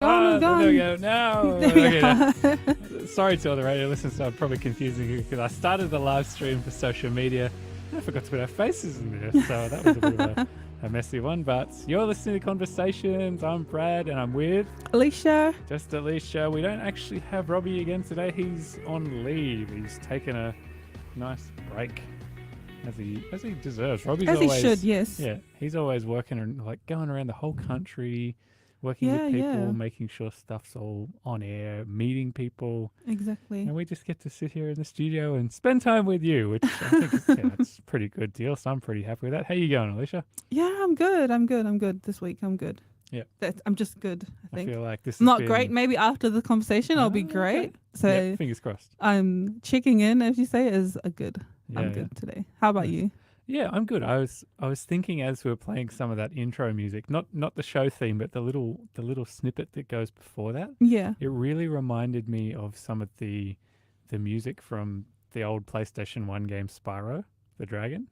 There we go. No. There we Okay, are. sorry to all the radio listeners. I'm probably confusing you because I started the live stream for social media. And I forgot to put our faces in there, so that was a bit of a messy one. But you're listening to Conversations. I'm Brad, and I'm with Alicia. just Alicia. We don't actually have Robbie again today. He's on leave. He's taken a nice break, as he deserves. Robbie's As always he should, yes. yeah. He's always working and like going around the whole country. Working with people, making sure stuff's all on air, meeting people. Exactly. And we just get to sit here in the studio and spend time with you, which I think it's a pretty good deal. So I'm pretty happy with that. How you going, Alicia? Yeah, I'm good. This week, I'm good. Yeah. I'm just good, I think. Feel like this has Not been... great. Maybe after the conversation, I'll be great. Okay. So yeah, fingers crossed. I'm checking in, as you say, is a good. I'm good today. How about you? Yeah, I'm good. I was thinking as we were playing some of that intro music, not the show theme, but the little snippet that goes before that. Yeah. It really reminded me of some of the music from the old PlayStation 1 game Spyro the Dragon.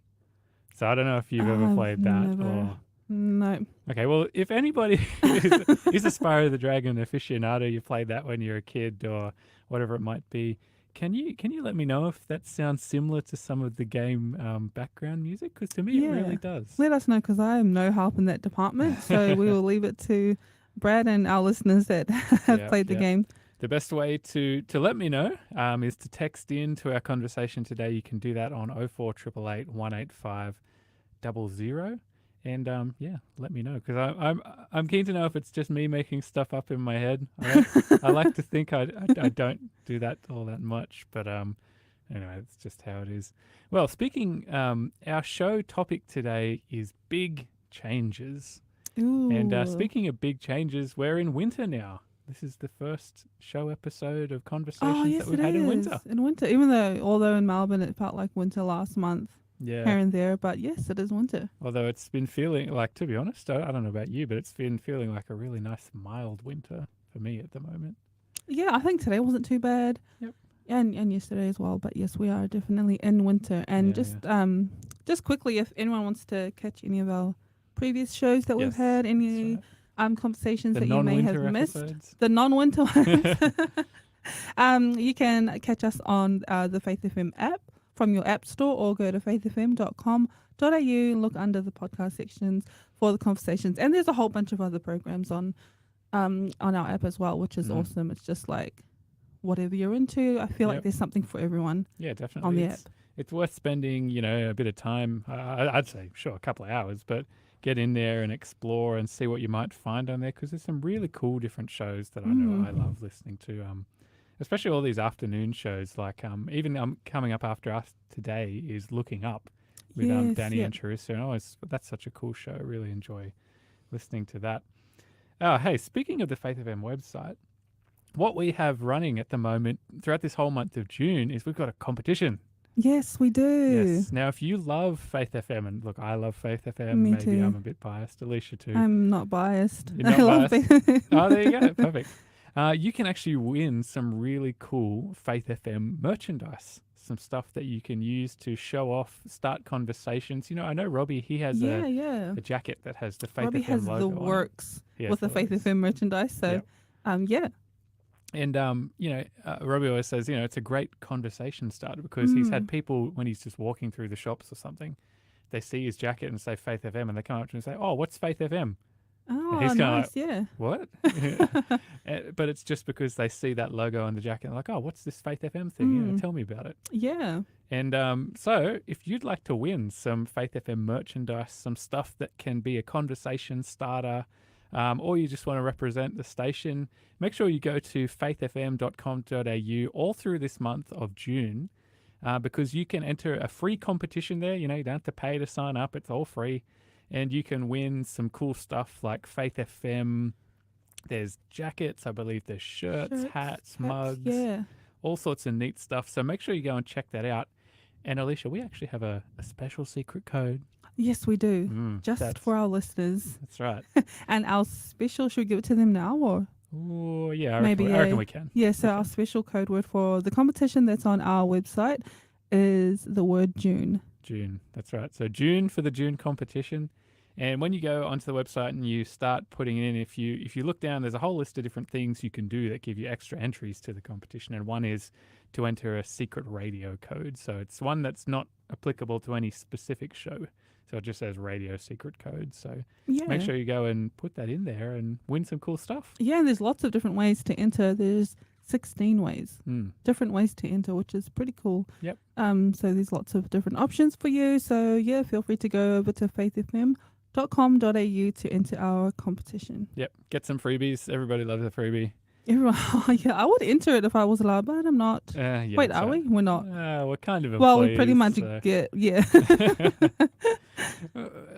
So I don't know if you've ever played that or no. Okay, well, if anybody is a Spyro the Dragon aficionado, you played that when you were a kid or whatever it might be. Can you let me know if that sounds similar to some of the game background music? Because to me, it really does. Let us know, because I am no help in that department. So we will leave it to Brad and our listeners that have played the game. The best way to let me know is to text in to our conversation today. You can do that on 0488 185 00. And let me know, because I'm keen to know if it's just me making stuff up in my head. I like to think I don't do that all that much, but anyway, it's just how it is. Well, speaking, our show topic today is big changes. Ooh. And speaking of big changes, we're in winter now. This is the first show episode of Conversations that we've had in winter. In winter, although in Melbourne it felt like winter last month. Yeah. Here and there, but yes, it is winter. Although it's been feeling like, to be honest, I don't know about you, but it's been feeling like a really nice, mild winter for me at the moment. Yeah, I think today wasn't too bad. Yep. And yesterday as well. But yes, we are definitely in winter. And just quickly, if anyone wants to catch any of our previous shows that we've had, any conversations that you may have missed, the non-winter ones, you can catch us on the Faith FM app from your app store, or go to faithfm.com.au and look under the podcast sections for the conversations. And there's a whole bunch of other programs on our app as well, which is awesome. It's just like whatever you're into. I feel like there's something for everyone. Yeah, definitely. On the app. It's worth spending, a bit of time. I'd say, sure, a couple of hours, but get in there and explore and see what you might find on there, because there's some really cool different shows that I know I love listening to. Especially all these afternoon shows, like even coming up after us today is Looking Up with Danny and Charissa. And that's such a cool show. I really enjoy listening to that. Oh, hey, speaking of the Faith FM website, what we have running at the moment throughout this whole month of June is we've got a competition. Yes, we do. Yes. Now, if you love Faith FM, and look, I love Faith FM. Me Maybe too. I'm a bit biased. Alicia too. I'm not biased. You're not I love biased? Faith. Oh, there you go. Perfect. You can actually win some really cool Faith FM merchandise, some stuff that you can use to show off, start conversations. I know Robbie, he has a jacket that has the Faith Robbie FM has logo the on works it. with the Faith FM merchandise. So, And, Robbie always says, it's a great conversation starter, because he's had people, when he's just walking through the shops or something, they see his jacket and say Faith FM, and they come up to him and say, oh, what's Faith FM? Oh, he's nice, What? But it's just because they see that logo on the jacket and like, oh, what's this Faith FM thing? Tell me about it. Yeah. And so if you'd like to win some Faith FM merchandise, some stuff that can be a conversation starter, or you just want to represent the station, make sure you go to faithfm.com.au all through this month of June, because you can enter a free competition there. You don't have to pay to sign up. It's all free. And you can win some cool stuff like Faith FM. There's jackets, I believe there's shirts, hats, mugs, all sorts of neat stuff. So make sure you go and check that out. And Alicia, we actually have a special secret code. Yes, we do. Just for our listeners. That's right. And our special, should we give it to them now, or? Oh, yeah, I Maybe reckon we can. Yeah, so our special code word for the competition that's on our website is the word June. June, that's right. So June for the June competition. And when you go onto the website and you start putting in, if you look down, there's a whole list of different things you can do that give you extra entries to the competition. And one is to enter a secret radio code. So it's one that's not applicable to any specific show. So it just says radio secret code. So Yeah. make sure you go and put that in there and win some cool stuff. Yeah, and there's lots of different ways to enter. There's 16 ways, different ways to enter, which is pretty cool. Yep. So there's lots of different options for you. So yeah, feel free to go over to faithfm.com.au to enter our competition. Yep. Get some freebies. Everybody loves a freebie. Everyone, yeah, I would enter it if I was allowed, but I'm not. Yeah, Wait, are we? We're not. We're kind of employees. Well, we pretty much get, yeah.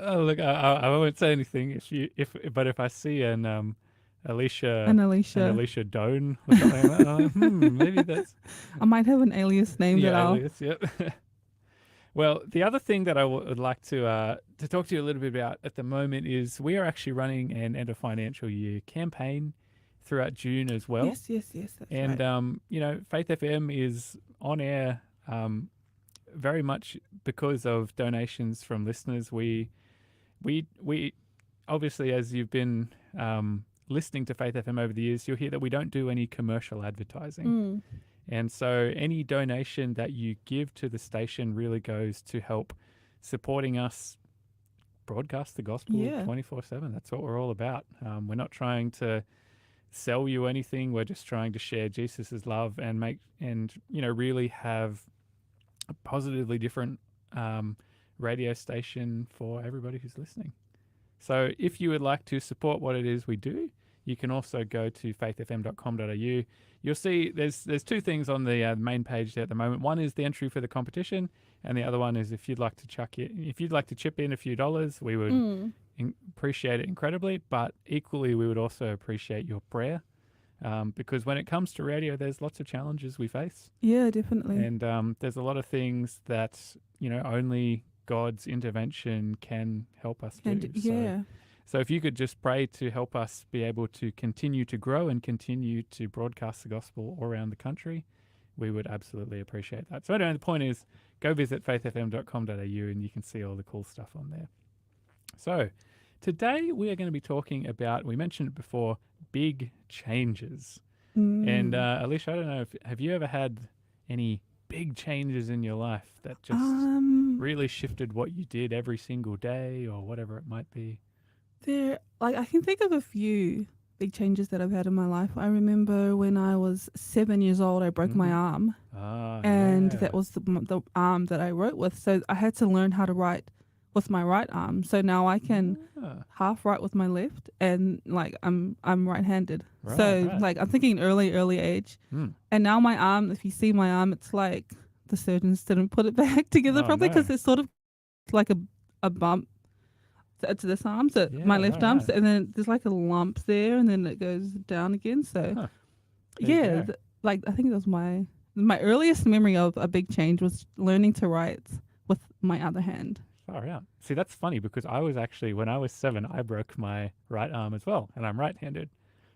Oh, look, I won't say anything but if I see an Alicia And Alicia. Alicia Doan or something like that, I'm like, maybe that's I might have an alias name that I'll. alias. Yep. Well, the other thing that I would like to talk to you a little bit about at the moment is we are actually running an end of financial year campaign throughout June as well. Yes, that's And right. Faith FM is on air very much because of donations from listeners. We obviously, as you've been listening to Faith FM over the years, you'll hear that we don't do any commercial advertising. And so any donation that you give to the station really goes to help supporting us broadcast the gospel 24/7. That's what we're all about. We're not trying to sell you anything. We're just trying to share Jesus's love and really have a positively different radio station for everybody who's listening. So if you would like to support what it is we do, you can also go to faithfm.com.au. You'll see there's two things on the main page there at the moment. One is the entry for the competition, and the other one is if you'd like to chip in a few dollars, we would appreciate it incredibly. But equally, we would also appreciate your prayer, because when it comes to radio, there's lots of challenges we face. Yeah, definitely. And there's a lot of things that only God's intervention can help us do. So if you could just pray to help us be able to continue to grow and continue to broadcast the gospel all around the country, we would absolutely appreciate that. So anyway, the point is, go visit faithfm.com.au and you can see all the cool stuff on there. So today we are going to be talking about, we mentioned it before, big changes. And Alicia, I don't know, have you ever had any big changes in your life that just really shifted what you did every single day or whatever it might be? I can think of a few big changes that I've had in my life. I remember when I was 7 years old, I broke my arm, and that was the arm that I wrote with. So I had to learn how to write with my right arm. So now I can half write with my left, and I'm right-handed. I'm thinking early age, and now my arm. If you see my arm, it's like the surgeons didn't put it back together properly because it's sort of like a bump. To this arm, so my left arm, and then there's like a lump there, and then it goes down again. So, I think that was my earliest memory of a big change was learning to write with my other hand. Oh yeah, see that's funny because I was actually when I was 7, I broke my right arm as well, and I'm right-handed.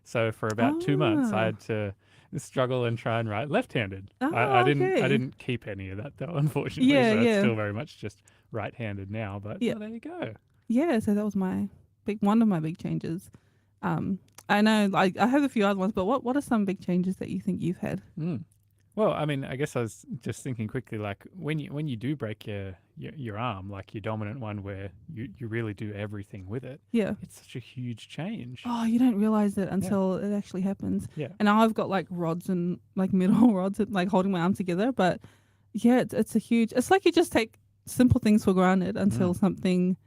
So for about 2 months, I had to struggle and try and write left-handed. I didn't keep any of that though, unfortunately. So it's still very much just right-handed now. But there you go. Yeah, so that was one of my big changes. I know, I have a few other ones, but what are some big changes that you think you've had? Well, I mean, I guess I was just thinking quickly, like when you do break your arm, like your dominant one, where you really do everything with it. Yeah, it's such a huge change. Oh, you don't realize it until it actually happens. Yeah, and now I've got like rods and like metal rods, like holding my arm together. But yeah, it's a huge. It's like you just take simple things for granted until something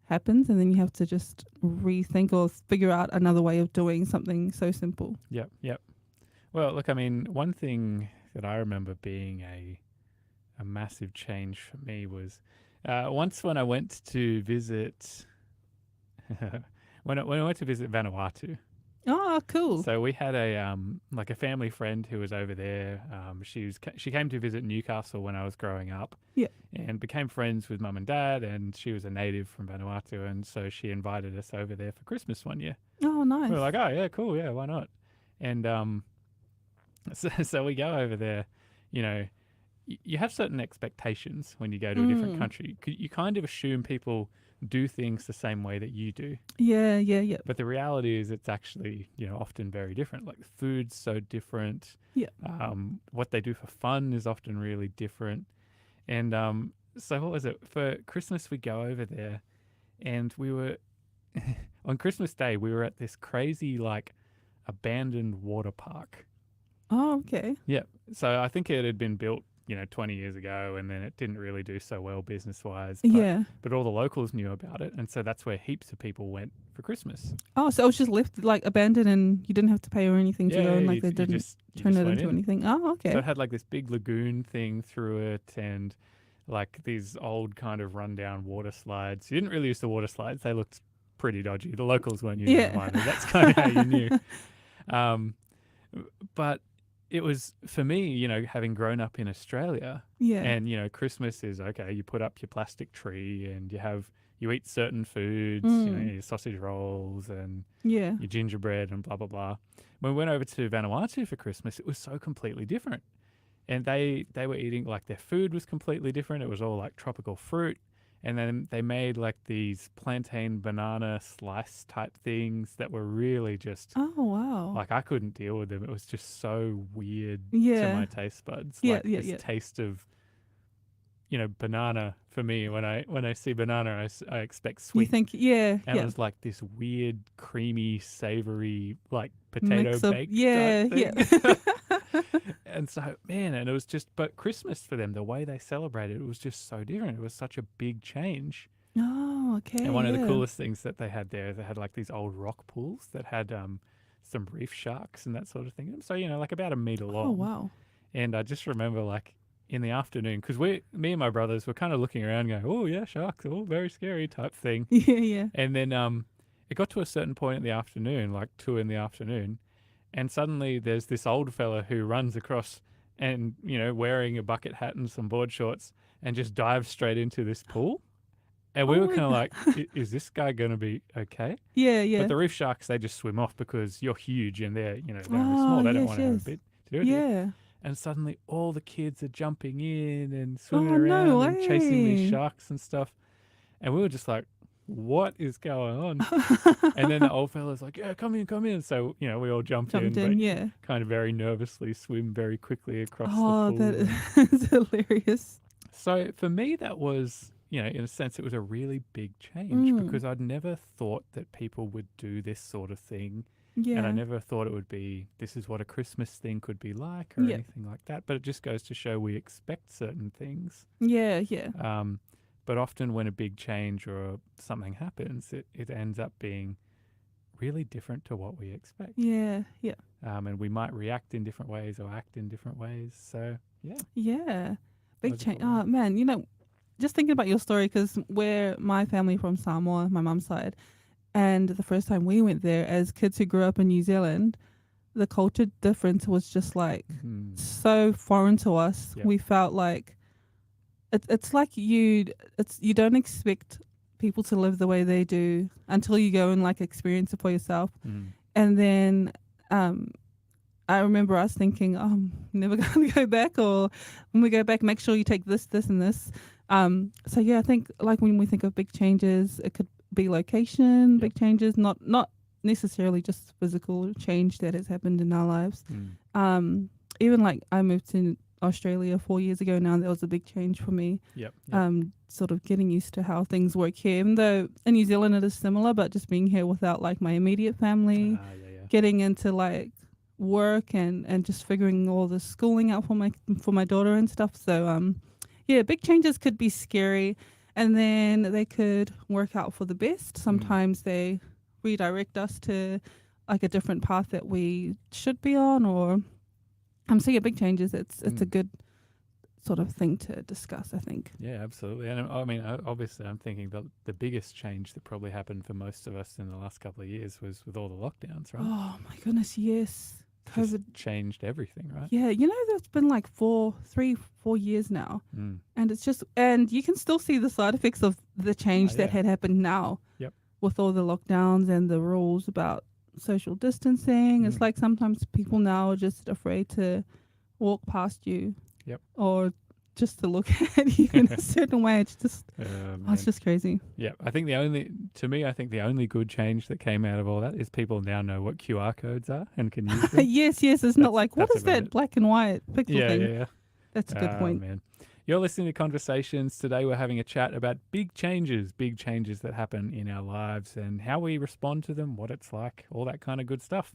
happens, and then you have to just rethink or figure out another way of doing something so simple. Yep. Well, look, I mean, one thing that I remember being a massive change for me was once when I went to visit when I went to visit Vanuatu. Oh, cool. So we had a family friend who was over there. She came to visit Newcastle when I was growing up. Yeah. And became friends with Mum and Dad, and she was a native from Vanuatu, and so she invited us over there for Christmas one year. Oh, nice. We were like, oh yeah, cool, yeah, why not? And so we go over there. you have certain expectations when you go to a different Mm. country. You kind of assume people do things the same way that you do. Yeah, yeah, yeah. But the reality is it's actually, often very different. Like the food's so different. Yeah. What they do for fun is often really different. And so what was it? For Christmas, we go over there and we were, on Christmas Day, we were at this crazy, like, abandoned water park. Oh, okay. Yeah. So I think it had been built, 20 years ago, and then it didn't really do so well business-wise. Yeah. But all the locals knew about it, and so that's where heaps of people went for Christmas. Oh, so it was just left like abandoned, and you didn't have to pay or anything to go, and like they you didn't you turn just it went into in. anything. Oh, okay. So it had like this big lagoon thing through it, and like these old kind of rundown water slides. You didn't really use the water slides; they looked pretty dodgy. The locals weren't using them either. That's kind of how you knew. But it was for me, having grown up in Australia, Yeah. and Christmas is okay. You put up your plastic tree, and you eat certain foods, your sausage rolls and Yeah. your gingerbread and blah blah blah. When we went over to Vanuatu for Christmas, it was so completely different. And they were eating, like, their food was completely different. It was all like tropical fruit. And then they made like these plantain banana slice type things that were really just Oh, wow. like, I couldn't deal with them. It was just so weird to Yeah. my taste buds. Yeah, Like yeah, this yeah. taste of, banana for me. When I see banana, I expect You sweet. think, yeah, And yeah. it was like this weird, creamy, savory, like potato Mix of, baked yeah, type yeah. thing. And so, man, and it was just, but Christmas for them, the way they celebrated, it was just so different. It was such a big change. Oh, okay. And one of the yeah. coolest things that they had there, they had like these old rock pools that had some reef sharks and that sort of thing. So, like about a meter long. Oh, wow. And I just remember, like, in the afternoon, because me and my brothers were kind of looking around going, oh, yeah, sharks, oh, very scary type thing. Yeah, yeah. And then it got to a certain point in the afternoon, like 2 in the afternoon, and suddenly there's this old fella who runs across and, wearing a bucket hat and some board shorts and just dives straight into this pool. And we Oh were my kind of like, is this guy going to be okay? Yeah, yeah. But the reef sharks, they just swim off because you're huge and they're, very Oh, small. They don't yes, want to have a yes. bit to do with you. Yeah. And suddenly all the kids are jumping in and swimming Oh, around no and chasing these way. sharks and stuff. And we were just like, what is going on? And then the old fella's like, yeah, come in. So, we all jumped Jumped in, in, but yeah. kind of very nervously swim very quickly across Oh, the that pool. is hilarious. So for me, that was, in a sense, it was a really big change because I'd never thought that people would do this sort of thing. And I Yeah. never thought it would be, this is what a Christmas thing could be like or Yeah. anything like that. But it just goes to show we expect certain things. Yeah, yeah. But often when a big change or something happens, it ends up being really different to what we expect. Yeah, yeah. And we might react in different ways or act in different ways. So, yeah. Yeah. Big Those are change. cool. Oh, man, just thinking about your story, because we're my family from Samoa, my mum's side. And the first time we went there as kids who grew up in New Zealand, the culture difference was just like so foreign to us. Yep. We felt like it's like you don't expect people to live the way they do until you go and like experience it for yourself. And then I remember us thinking, oh, I'm never going to go back, or when we go back, make sure you take this, and this. So yeah, I think like when we think of big changes, it could be location, Yep. big changes, not necessarily just physical change that has happened in our lives. Even like I moved to Australia 4 years ago now, that was a big change for me. Yep. Sort of getting used to how things work here, even though in New Zealand it is similar, but just being here without like my immediate family, Yeah. getting into like work and just figuring all the schooling out for my daughter and stuff. So yeah, big changes could be scary, and then they could work out for the best. Sometimes they redirect us to like a different path that we should be on, or so yeah, big changes, it's a good sort of thing to discuss, I think. Yeah, absolutely. And I mean, obviously, I'm thinking the biggest change that probably happened for most of us in the last couple of years was with all the lockdowns, right? Oh my goodness, yes. Just COVID changed everything, right? Yeah, that's been like 4 years now. And it's just, and you can still see the side effects of the change that yeah. had happened now. Yep. With all the lockdowns and the rules about social distancing. It's like sometimes people now are just afraid to walk past you. Yep. Or just to look at you in a certain way. It's just, Man. it's just crazy. Yeah, I think the only good change that came out of all that is people now know what QR codes are and can use them. Yes, it's not like, what that's is about that it. black and white pixel Yeah, thing? yeah, yeah. That's a good point. Man. You're listening to Conversations. Today we're having a chat about big changes that happen in our lives and how we respond to them, what it's like, all that kind of good stuff.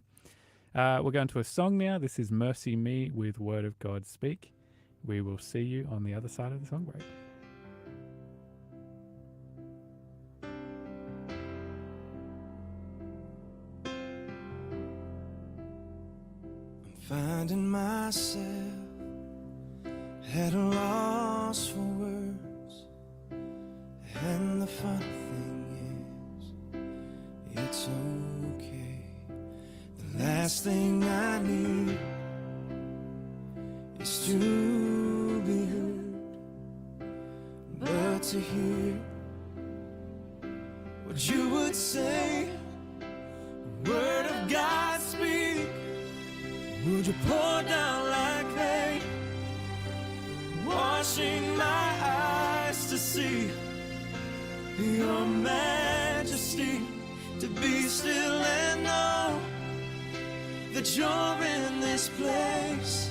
We're going to a song now. This is Mercy Me with Word of God Speak. We will see you on the other side of the song break. I'm finding myself at a loss for words, and the funny thing is, it's okay. The last thing I need is to be heard, but to hear what you would say. Word of God speak. Would you pour down like rain, washing my eyes to see your majesty, to be still and know that you're in this place.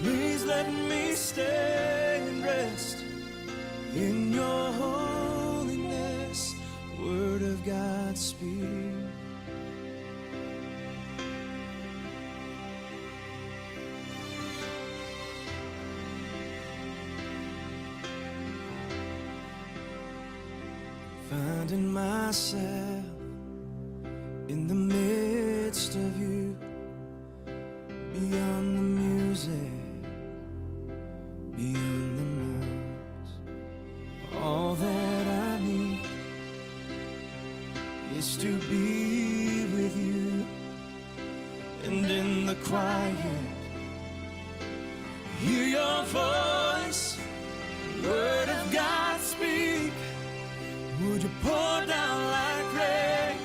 Please let me stay and rest in your holiness. Word of God speak. Finding myself in the midst of you, beyond the music, beyond the noise. All that I need is to be with you, and in the quiet, hear your voice. Word of God speak. Would you pour down like rain,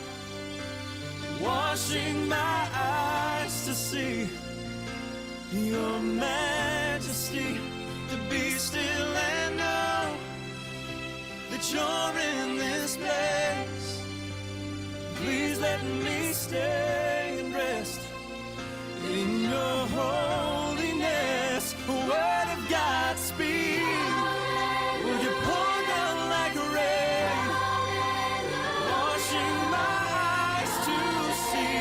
washing my eyes to see your majesty, to be still and know that you're in this place. Please let me stay and rest in your holiness. Word of God speak. Would you pour down like rain, washing my eyes to see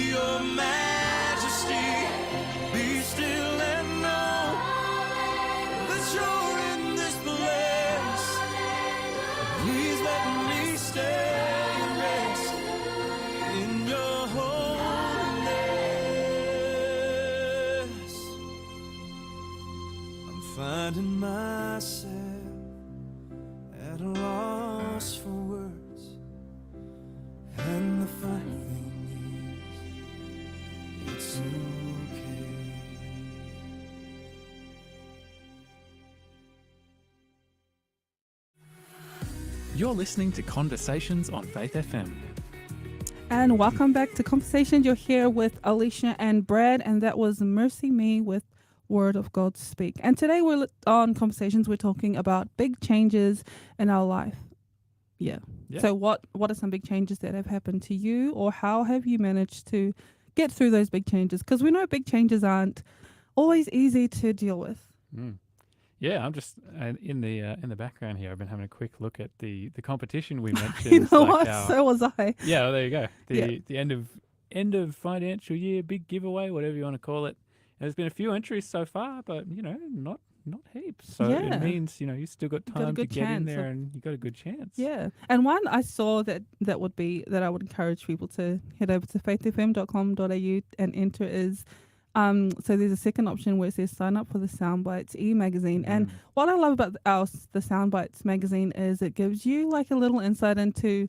your majesty, be still and know that you're in this place. Please let me stay and rest in your holiness. I'm finding myself at a loss for words, and the funny thing is, it's okay. You're listening to Conversations on Faith FM. And welcome back to Conversations. You're here with Alicia and Brad, and that was Mercy Me with Word of God Speak. And today we're on Conversations. We're talking about big changes in our life. Yeah. So what are some big changes that have happened to you, or how have you managed to get through those big changes? Because we know big changes aren't always easy to deal with. Yeah, I'm just in the background here. I've been having a quick look at the competition we mentioned. You know like what? So was I. Yeah, well, there you go. Yeah. The end of financial year, big giveaway, whatever you want to call it. And there's been a few entries so far, but not heaps. So Yeah. it means you still got got a time to good get in chance there, of- and you got a good chance. Yeah. And one I saw that I would encourage people to head over to faithfm.com.au and enter is so there's a second option where it says sign up for the Soundbites e-magazine. And what I love about the Soundbites magazine is it gives you like a little insight into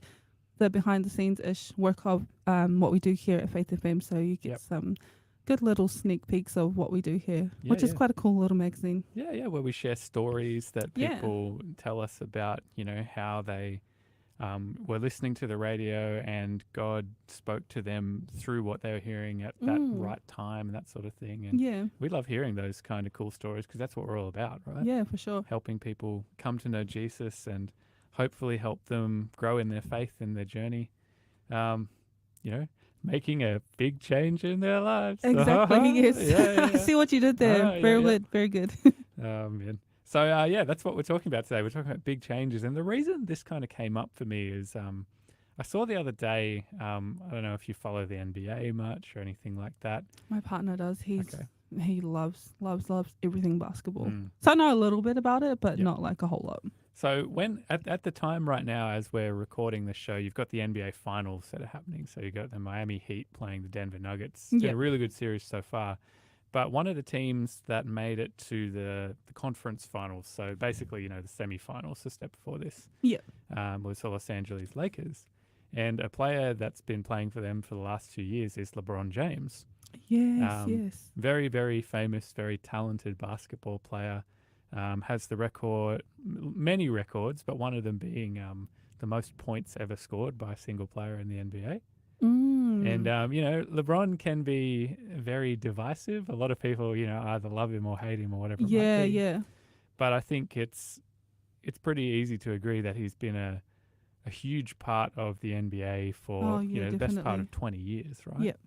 the behind the scenes ish work of what we do here at Faith FM. So you get some good little sneak peeks of what we do here, which is quite a cool little magazine. Yeah, where we share stories that people tell us about, how they were listening to the radio and God spoke to them through what they were hearing at that right time and that sort of thing. And Yeah. we love hearing those kind of cool stories because that's what we're all about, right? Yeah, for sure. Helping people come to know Jesus and hopefully help them grow in their faith and their journey. Making a big change in their lives. Exactly. Yes. Yeah. I see what you did there. Yeah, Very yeah. good. Very good. Man. So, that's what we're talking about today. We're talking about big changes. And the reason this kind of came up for me is I saw the other day, I don't know if you follow the NBA much or anything like that. My partner does. Okay. He loves everything basketball. Mm. So I know a little bit about it, but Yep. not like a whole lot. So when at the time right now, as we're recording the show, you've got the NBA finals that are happening. So you've got the Miami Heat playing the Denver Nuggets. It's been Yep. a really good series so far. But one of the teams that made it to the conference finals, so basically, the semifinals, the step before this, Yep. was the Los Angeles Lakers. And a player that's been playing for them for the last 2 years is LeBron James. Yes, yes. Very, very famous, very talented basketball player. Has the record, many records, but one of them being the most points ever scored by a single player in the NBA. And, LeBron can be very divisive. A lot of people, either love him or hate him or whatever it might Yeah, be. yeah. But I think it's pretty easy to agree that he's been a huge part of the NBA for, Oh, yeah, the best part definitely. of 20 years, right? Yep.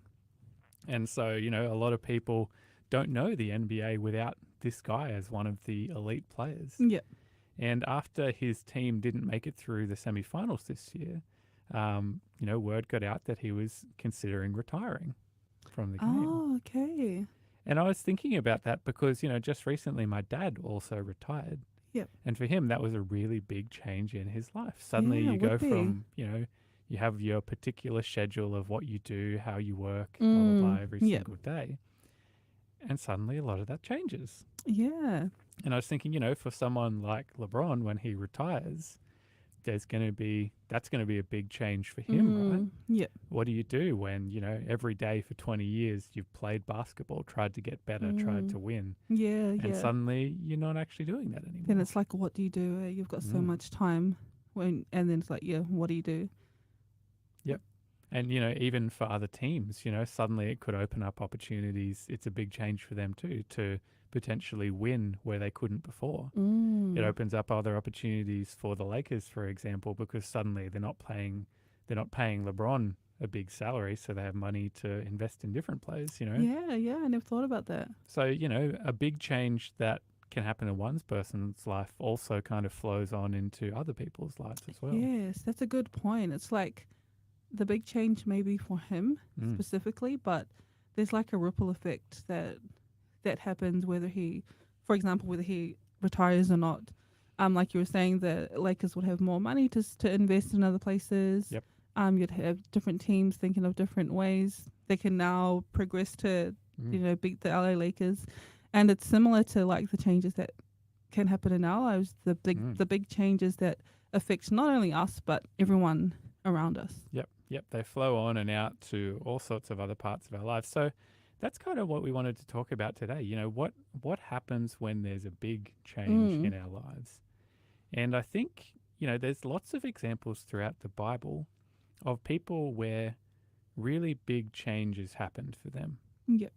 And so, a lot of people don't know the NBA without this guy as one of the elite players. Yep. And after his team didn't make it through the semifinals this year, word got out that he was considering retiring from the game. Oh, okay. And I was thinking about that because, just recently my dad also retired. Yep. And for him, that was a really big change in his life. Suddenly Yeah, you it go would be. from, you have your particular schedule of what you do, how you work, blah, blah, blah, every Yep. single day. And suddenly a lot of that changes. Yeah. And I was thinking, for someone like LeBron, when he retires, that's going to be a big change for him, right? Yep. What do you do when, every day for 20 years you've played basketball, tried to get better, tried to win, Yeah, and yeah. suddenly you're not actually doing that anymore? Then it's like, what do you do? You've got so much time, and then it's like, yeah, what do you do? And, even for other teams, suddenly it could open up opportunities. It's a big change for them too, to potentially win where they couldn't before. It opens up other opportunities for the Lakers, for example, because suddenly they're not paying LeBron a big salary, so they have money to invest in different players, Yeah, yeah. I never thought about that. So, a big change that can happen in one person's life also kind of flows on into other people's lives as well. Yes, that's a good point. It's like the big change maybe for him specifically, but there's like a ripple effect that happens whether he retires or not. Like you were saying, the Lakers would have more money to invest in other places. Yep. You'd have different teams thinking of different ways. They can now progress to, beat the LA Lakers. And it's similar to like the changes that can happen in our lives, the big changes that affect not only us, but everyone around us. Yep. They flow on and out to all sorts of other parts of our lives. So that's kind of what we wanted to talk about today. What happens when there's a big change in our lives? And I think, there's lots of examples throughout the Bible of people where really big changes happened for them. Yep.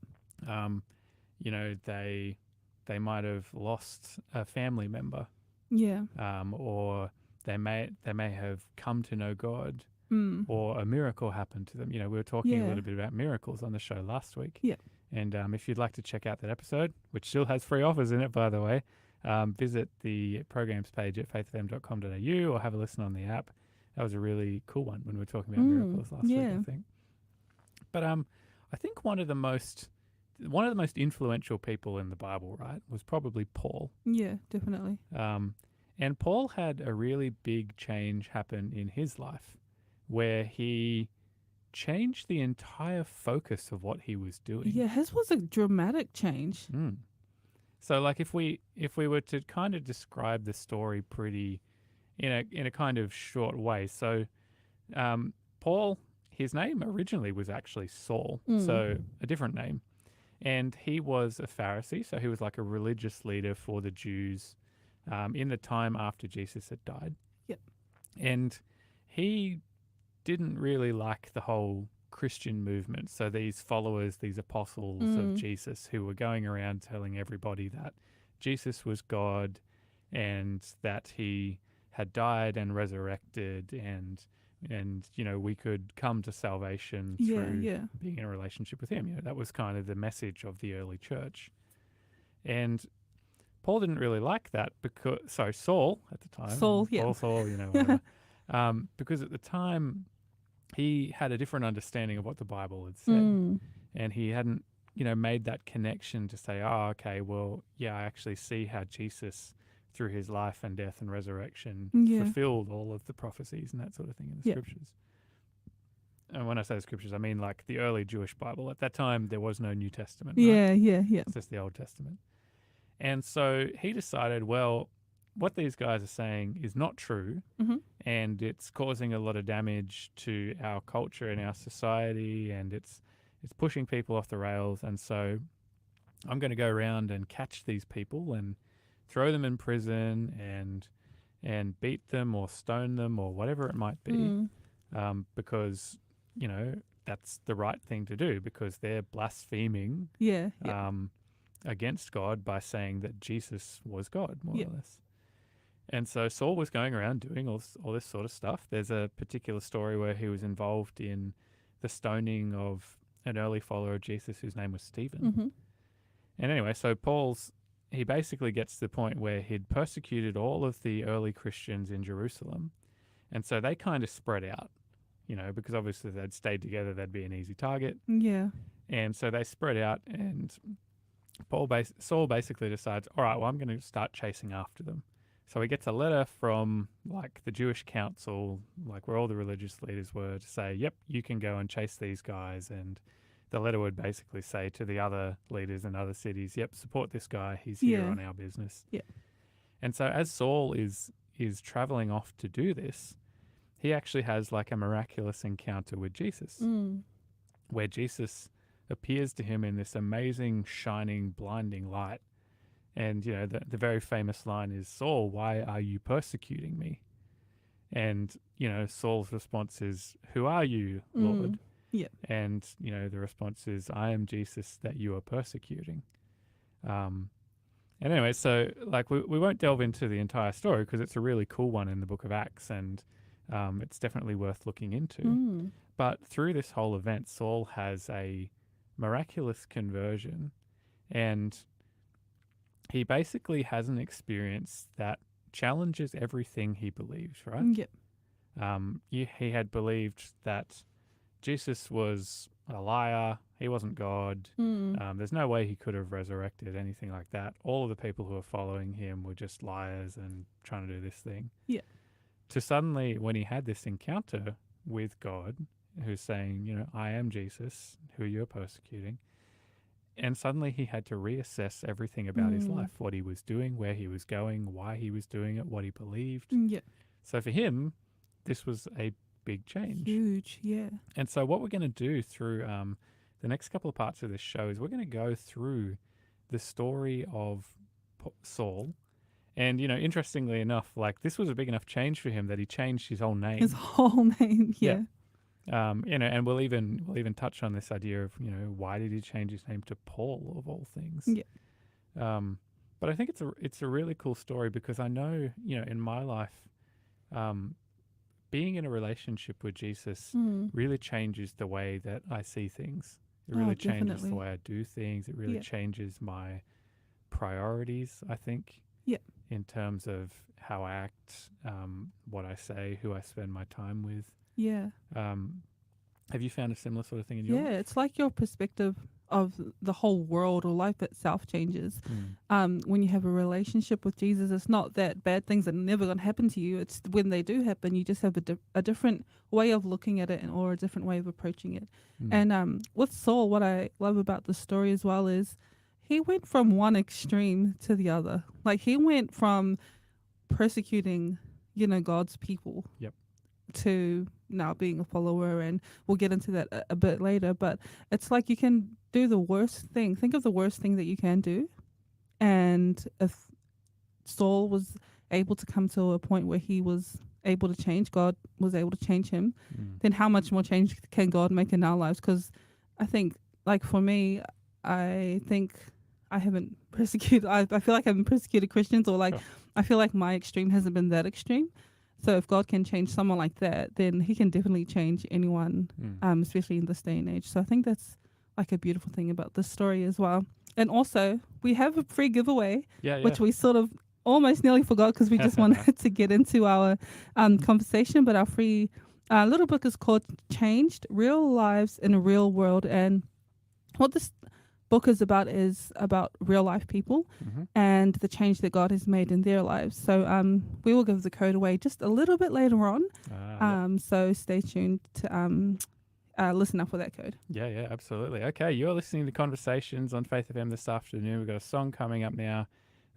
They might have lost a family member, Yeah. or they may have come to know God, or a miracle happened to them. We were talking a little bit about miracles on the show last week. Yeah. And if you'd like to check out that episode, which still has free offers in it, by the way, visit the programs page at faithfm.com.au or have a listen on the app. That was a really cool one when we were talking about miracles last week, I think. But I think one of the most influential people in the Bible, right, was probably Paul. Yeah, definitely. And Paul had a really big change happen in his life where he changed the entire focus of what he was doing. Yeah, his was a dramatic change. So like if we were to kind of describe the story pretty in a kind of short way. So Paul, his name originally was actually Saul, so a different name. And he was a Pharisee, so he was like a religious leader for the Jews in the time after Jesus had died. Yep. And he didn't really like the whole Christian movement. So these followers, these apostles of Jesus who were going around telling everybody that Jesus was God and that he had died and resurrected and we could come to salvation through being in a relationship with him. That was kind of the message of the early church. And Paul didn't really like that because Saul at the time. Saul, whatever. Because at the time he had a different understanding of what the Bible had said. And he hadn't, made that connection to say, oh, okay, well, yeah, I actually see how Jesus through his life and death and resurrection fulfilled all of the prophecies and that sort of thing in the scriptures. And when I say the scriptures, I mean like the early Jewish Bible. At that time, there was no New Testament. Right? Yeah. It's just the Old Testament. And so he decided, well, what these guys are saying is not true, and it's causing a lot of damage to our culture and our society, and it's pushing people off the rails. And so I'm going to go around and catch these people and throw them in prison and beat them or stone them or whatever it might be, because that's the right thing to do, because they're blaspheming against God by saying that Jesus was God, more or less. And so Saul was going around doing all this sort of stuff. There's a particular story where he was involved in the stoning of an early follower of Jesus whose name was Stephen. And anyway, so he basically gets to the point where he'd persecuted all of the early Christians in Jerusalem. And so they kind of spread out, because obviously if they'd stayed together, they'd be an easy target. Yeah. And so they spread out, and Saul basically decides, all right, well, I'm going to start chasing after them. So he gets a letter from like the Jewish council, like where all the religious leaders were, to say, yep, you can go and chase these guys. And the letter would basically say to the other leaders in other cities, yep, support this guy. He's here on our business. Yeah. And so as Saul is traveling off to do this, he actually has like a miraculous encounter with Jesus, where Jesus appears to him in this amazing, shining, blinding light. And, the very famous line is, Saul, why are you persecuting me? And, Saul's response is, who are you, Lord? Yeah. And, the response is, I am Jesus that you are persecuting. And anyway, so like we won't delve into the entire story because it's a really cool one in the book of Acts, and it's definitely worth looking into. But through this whole event, Saul has a miraculous conversion, and he basically has an experience that challenges everything he believes, right? Yep. He had believed that Jesus was a liar. He wasn't God. There's no way he could have resurrected, anything like that. All of the people who were following him were just liars and trying to do this thing. Yeah. To suddenly, when he had this encounter with God, who's saying, I am Jesus, who you're persecuting, and suddenly he had to reassess everything about his life, what he was doing, where he was going, why he was doing it, what he believed. Yeah. So for him, this was a big change. Huge, yeah. And so what we're going to do through the next couple of parts of this show is we're going to go through the story of Saul. And, interestingly enough, like this was a big enough change for him that he changed his whole name. His whole name, yeah. And we'll even touch on this idea of, why did he change his name to Paul of all things? Yeah. But I think it's a really cool story because I know, in my life, being in a relationship with Jesus really changes the way that I see things. It really changes the way I do things. It really changes my priorities, I think. Yeah. In terms of how I act, what I say, who I spend my time with. Yeah. Have you found a similar sort of thing in your life? Yeah, it's like your perspective of the whole world or life itself changes. When you have a relationship with Jesus, it's not that bad things are never going to happen to you. It's when they do happen, you just have a different way of looking at it or a different way of approaching it. And with Saul, what I love about the story as well is he went from one extreme to the other. Like he went from persecuting, God's people. Yep. To now being a follower, and we'll get into that a bit later, but it's like you can do the worst thing. Think of the worst thing that you can do. And if Saul was able to come to a point where he was able to change, God was able to change him, Mm. then how much more change can God make in our lives? Because I think, like for me, I think I haven't persecuted, I feel like I haven't persecuted Christians, or like, Sure. I feel like my extreme hasn't been that extreme. So if God can change someone like that, then he can definitely change anyone, Mm. especially in this day and age. So I think that's like a beautiful thing about this story as well. And also, we have a free giveaway, Yeah, which we sort of almost nearly forgot because we just wanted to get into our conversation. But our free little book is called Changed: Real Lives in a Real World. And what this book is about real life people Mm-hmm. and the change that God has made in their lives. So we will give the code away just a little bit later on. So stay tuned to listen up for that code. Yeah, absolutely. Okay, you're listening to Conversations on Faith FM this afternoon. We've got a song coming up now.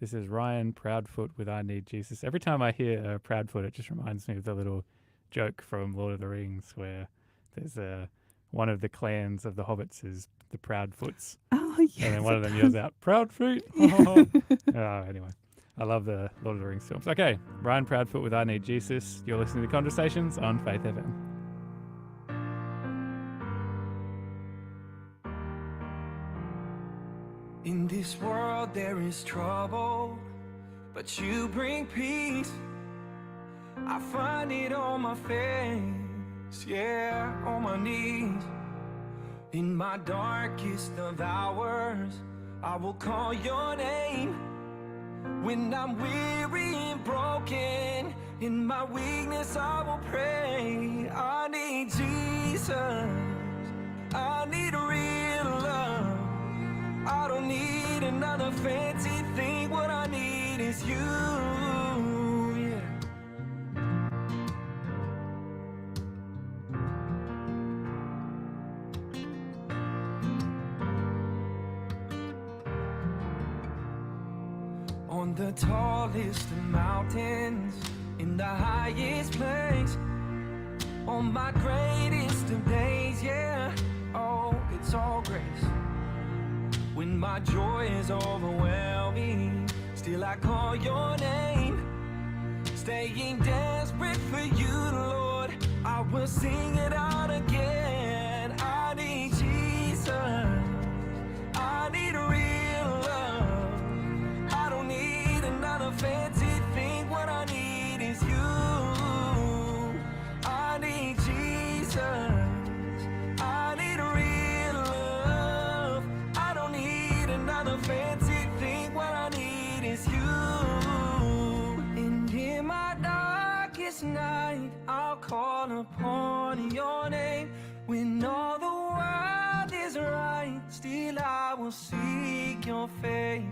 This is Ryan Proudfoot with I Need Jesus. Every time I hear Proudfoot, it just reminds me of the little joke from Lord of the Rings where there's one of the clans of the hobbits is the Proudfoots. Oh, yes. And then one of them yells out, Proudfoot. Anyway, I love the Lord of the Rings films. Okay, Ryan Proudfoot with I Need Jesus. You're listening to Conversations on Faith FM. In this world there is trouble, but you bring peace. I find it on my face, yeah, on my knees. In my darkest of hours, I will call your name. When I'm weary and broken, in my weakness I will pray. I need Jesus, I need real love. I don't need another fancy thing, what I need is you, yeah. On the tallest of mountains, in the highest place, on my greatest of days, yeah, oh, it's all grace. When my joy is overwhelming, still I call your name. Staying desperate for you, Lord, I will sing it out again. I need Jesus, I need real love. I don't need another fancy thing, what I need is you. I need Jesus, I need real love. I don't need another fancy thing, what I need is you. And in my darkest night, I'll call upon your name. When all the world is right, still I will seek your face.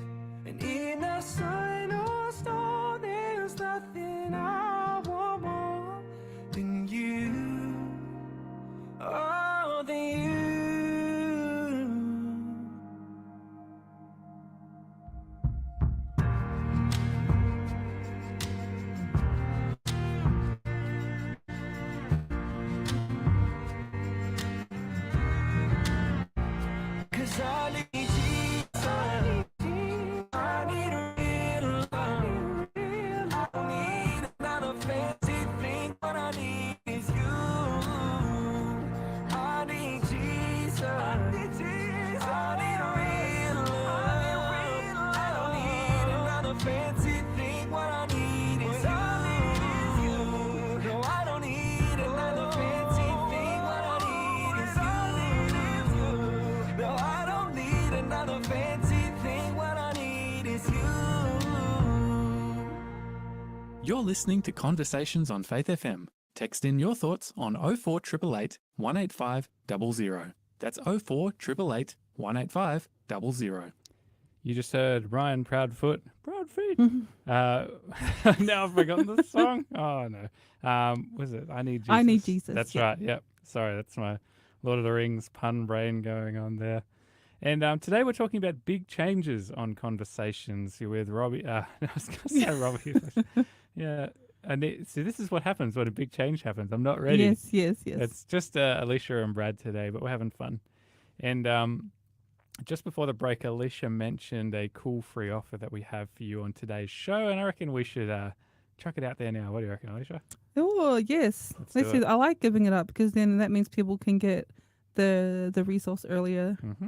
And in the sun or storm, there's nothing I want more than you. Oh, than you. Cause I need Jesus, I need real love. I don't need another fancy thing, what I need is you. I need Jesus, I need real love. I don't need another fancy thing, what I need is you. No, I don't need another fancy thing, what I need is you. No, I don't need another fancy thing, what I need is you. You're listening to Conversations on Faith FM. Text in your thoughts on 04888 185 000. That's 04888 185 000. You just heard Ryan Proudfoot. Proudfoot. Now I've forgotten the song. Oh no. Was it I Need Jesus? I Need Jesus, That's yeah. right. Yep. Sorry, that's my Lord of the Rings pun brain going on there. And today we're talking about big changes on Conversations with Robbie. I was going to say Robbie. but yeah. And see, this is what happens when a big change happens. I'm not ready. Yes. It's just Alicia and Brad today, but we're having fun. And just before the break, Alicia mentioned a cool free offer that we have for you on today's show, and I reckon we should chuck it out there now. What do you reckon, Alicia? Oh, yes. Let's Let's do do it. I like giving it up because then that means people can get the resource earlier. Mm-hmm.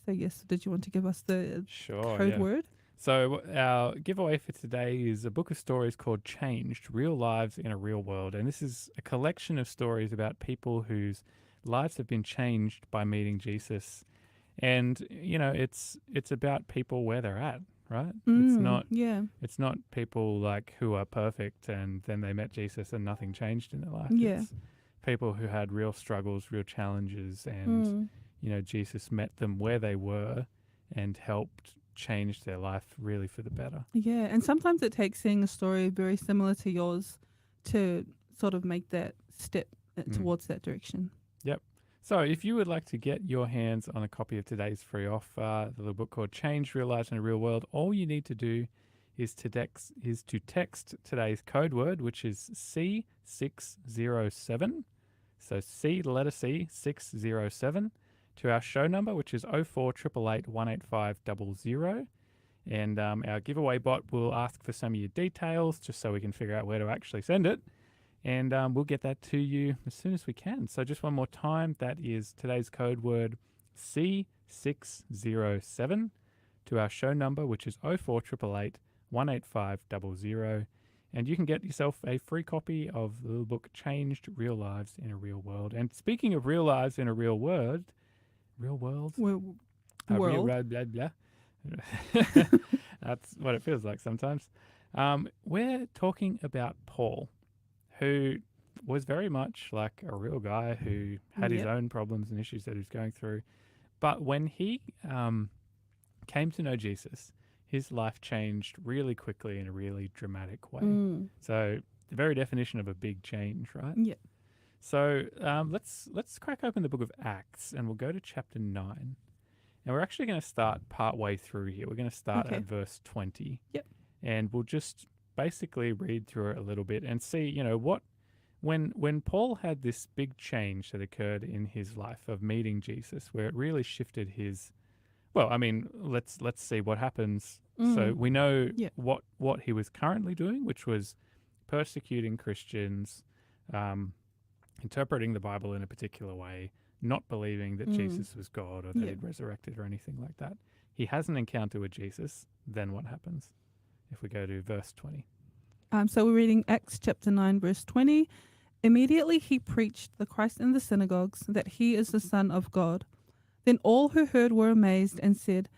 So, yes, did you want to give us the Sure. code Yeah. word? So our giveaway for today is a book of stories called Changed: Real Lives in a Real World. And this is a collection of stories about people whose lives have been changed by meeting Jesus. And, it's about people where they're at, right? Yeah. It's not people like who are perfect and then they met Jesus and nothing changed in their life. Yeah. It's people who had real struggles, real challenges, and Jesus met them where they were and helped change their life really for the better. Yeah. And sometimes it takes seeing a story very similar to yours to sort of make that step towards that direction. Yep. So if you would like to get your hands on a copy of today's free offer, the little book called Change, Real Lives in a Real World, all you need to do is to text today's code word, which is C607. So C, the letter C, 607, to our show number, which is 0488 185 00. And our giveaway bot will ask for some of your details just so we can figure out where to actually send it. And we'll get that to you as soon as we can. So just one more time, that is today's code word C607 to our show number, which is 0488 185 00. And you can get yourself a free copy of the little book Changed: Real Lives in a Real World. And speaking of real lives in a real world, World. real road, blah, blah. That's what it feels like sometimes. We're talking about Paul, who was very much like a real guy who had his own problems and issues that he was going through. But when he came to know Jesus, his life changed really quickly in a really dramatic way. So the very definition of a big change, right? Yeah. So let's crack open the book of Acts and we'll go to chapter 9. And we're actually going to start part way through here. We're going to start at verse 20. Yep. And we'll just basically read through it a little bit and see, when Paul had this big change that occurred in his life of meeting Jesus, where it really shifted his, let's see what happens. So we know what he was currently doing, which was persecuting Christians, interpreting the Bible in a particular way, not believing that Jesus was God or that he'd resurrected or anything like that. He has an encounter with Jesus. Then what happens? If we go to verse 20. So we're reading Acts chapter 9, verse 20. Immediately he preached the Christ in the synagogues, that he is the Son of God. Then all who heard were amazed and said,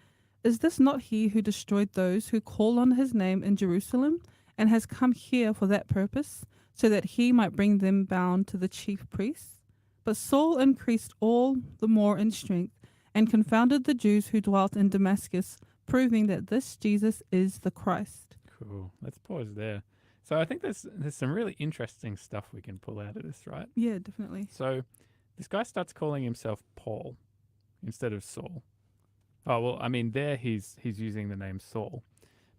"Is this not he who destroyed those who call on his name in Jerusalem, and has come here for that purpose, so that he might bring them bound to the chief priests?" But Saul increased all the more in strength, and confounded the Jews who dwelt in Damascus, proving that this Jesus is the Christ. Cool. Let's pause there. So I think there's some really interesting stuff we can pull out of this, right? Yeah, definitely. So this guy starts calling himself Paul instead of Saul. Oh, well, I mean, there he's using the name Saul.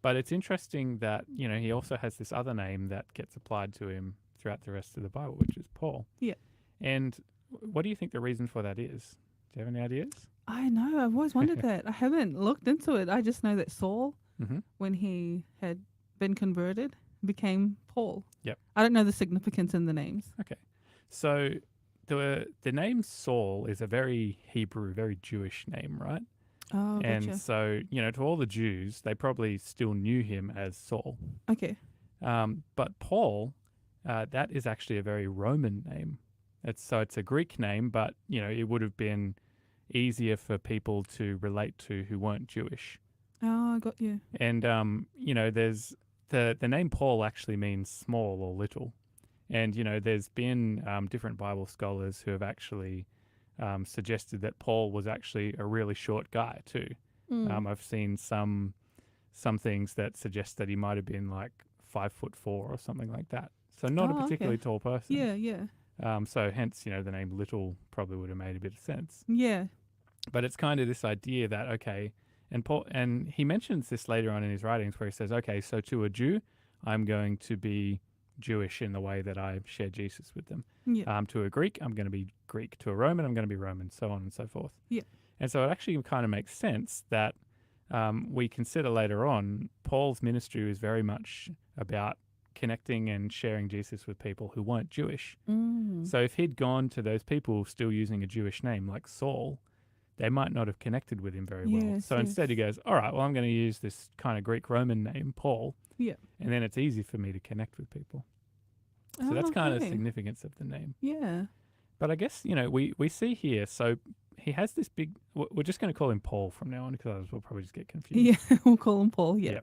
But it's interesting that, he also has this other name that gets applied to him throughout the rest of the Bible, which is Paul. Yeah. And what do you think the reason for that is? Do you have any ideas? I know. I've always wondered that. I haven't looked into it. I just know that Saul, when he had been converted, became Paul. Yep. I don't know the significance in the names. Okay. So the name Saul is a very Hebrew, very Jewish name, right? Oh, and gotcha. so, to all the Jews, they probably still knew him as Saul. Okay. But Paul, that is actually a very Roman name. It's a Greek name, but, it would have been easier for people to relate to who weren't Jewish. Oh, I got you. And, there's the name Paul actually means small or little. And, there's been different Bible scholars who have actually suggested that Paul was actually a really short guy too. I've seen some things that suggest that he might have been like 5'4" or something like that. So not a particularly tall person. Yeah. So hence, the name Little probably would have made a bit of sense. Yeah. But it's kind of this idea that, okay, and Paul, and he mentions this later on in his writings where he says, okay, so to a Jew, I'm going to be Jewish in the way that I share Jesus with them. Yeah. To a Greek, I'm going to be Greek. To a Roman, I'm going to be Roman, so on and so forth. Yeah. And so it actually kind of makes sense that we consider later on Paul's ministry was very much about connecting and sharing Jesus with people who weren't Jewish. Mm. So if he'd gone to those people still using a Jewish name like Saul, they might not have connected with him very well. Yes, So instead he yes. goes, all right, well, I'm going to use this kind of Greek Roman name, Paul, Yeah. and then it's easy for me to connect with people. So that's kind of the Okay. significance of the name. Yeah. But I guess, we see here, so he has this big, we're just going to call him Paul from now on because others will probably just get confused. Yeah. We'll call him Paul. Yeah.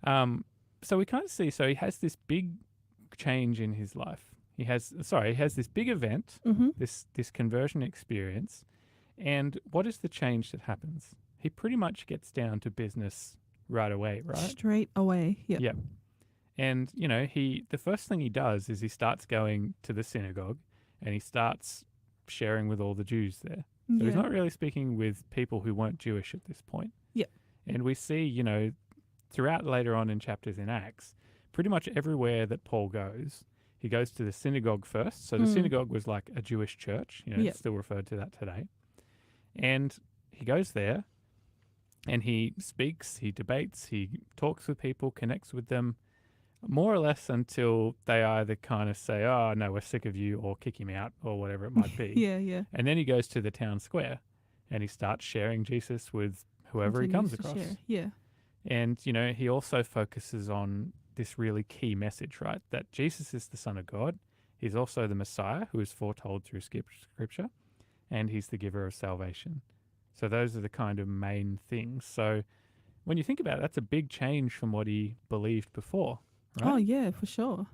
Yep. So we kind of see, so he has this big change in his life. He has this big event, Mm-hmm. this conversion experience. And what is the change that happens? He pretty much gets down to business right away, right? Straight away. Yep. Yep. And, the first thing he does is he starts going to the synagogue and he starts sharing with all the Jews there. So he's Yeah. not really speaking with people who weren't Jewish at this point. Yep. And we see, throughout later on in chapters in Acts, pretty much everywhere that Paul goes, he goes to the synagogue first. So the Mm. synagogue was like a Jewish church, Yep. it's still referred to that today. And he goes there and he speaks, he debates, he talks with people, connects with them, more or less until they either kind of say, oh, no, we're sick of you, or kick him out, or whatever it might be. Yeah. Yeah. And then he goes to the town square and he starts sharing Jesus with whoever he comes Continues to across. share. Yeah. And, he also focuses on this really key message, right? That Jesus is the Son of God. He's also the Messiah who is foretold through Scripture, and he's the giver of salvation. So those are the kind of main things. So when you think about it, that's a big change from what he believed before, right? Oh yeah, for sure.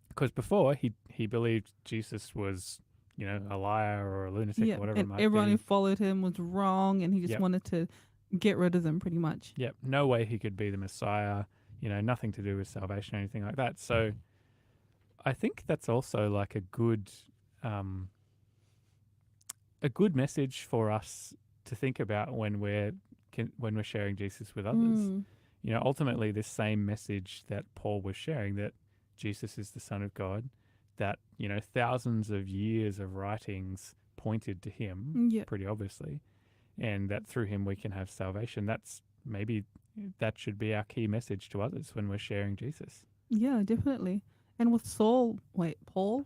Because before he believed Jesus was, a liar or a lunatic Yeah. or whatever it And might everyone be. who followed him was wrong, and he just Yep. wanted to get rid of them, pretty much. Yep. No way he could be the Messiah, nothing to do with salvation or anything like that. So I think that's also like a good message for us to think about when we're sharing Jesus with others. Mm. Ultimately this same message that Paul was sharing, that Jesus is the Son of God, that, thousands of years of writings pointed to him Yeah. pretty obviously, and that through him we can have salvation. That should be our key message to others when we're sharing Jesus. Yeah, definitely. And with Saul, Paul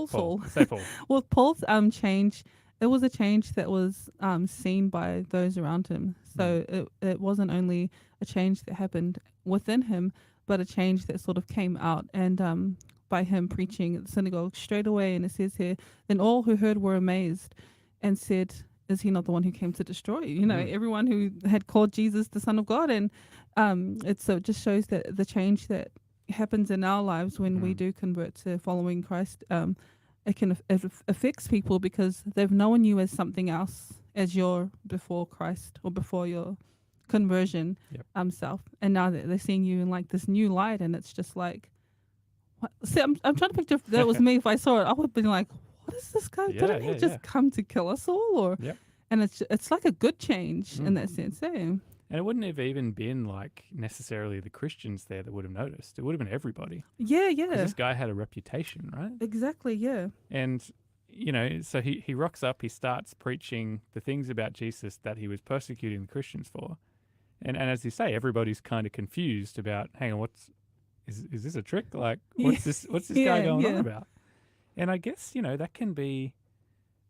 Saul. Say Paul. With Paul's change, it was a change that was seen by those around him. So it wasn't only a change that happened within him, but a change that sort of came out. And by him preaching at the synagogue straight away, and it says here, then all who heard were amazed and said, is he not the one who came to destroy? Everyone who had called Jesus the Son of God. And it just shows that the change that happens in our lives when we do convert to following Christ, it can affects people because they've known you as something else as your before Christ or before your conversion self, and now they're seeing you in like this new light, and it's just like, what? See, I'm trying to picture if that was me. If I saw it, I would have been like, what is this guy? Didn't he just come to kill us all? Or and it's like a good change in that sense, eh? And it wouldn't have even been like necessarily the Christians there that would have noticed. It would have been everybody. Yeah, 'Cause yeah. this guy had a reputation, right? Exactly, yeah. And, so he rocks up, he starts preaching the things about Jesus that he was persecuting the Christians for. And as you say, everybody's kind of confused about, hang on, is this a trick? Like, what's this guy going on about? And I guess, that can be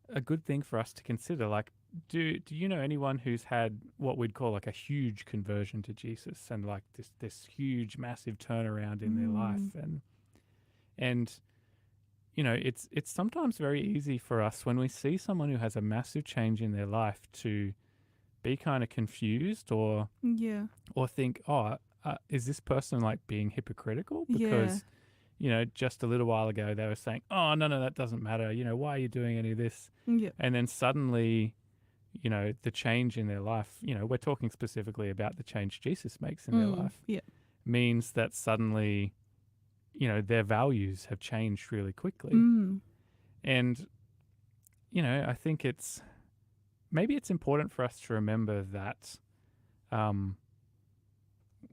a good thing for us to consider. Like, do you know anyone who's had what we'd call like a huge conversion to Jesus and like this huge massive turnaround in their life? And it's sometimes very easy for us when we see someone who has a massive change in their life to be kind of confused or think, is this person like being hypocritical? Because just a little while ago they were saying, oh, no, that doesn't matter. Why are you doing any of this? Yeah. And then suddenly, the change in their life, we're talking specifically about the change Jesus makes in their life, means that suddenly, their values have changed really quickly. And, I think maybe it's important for us to remember that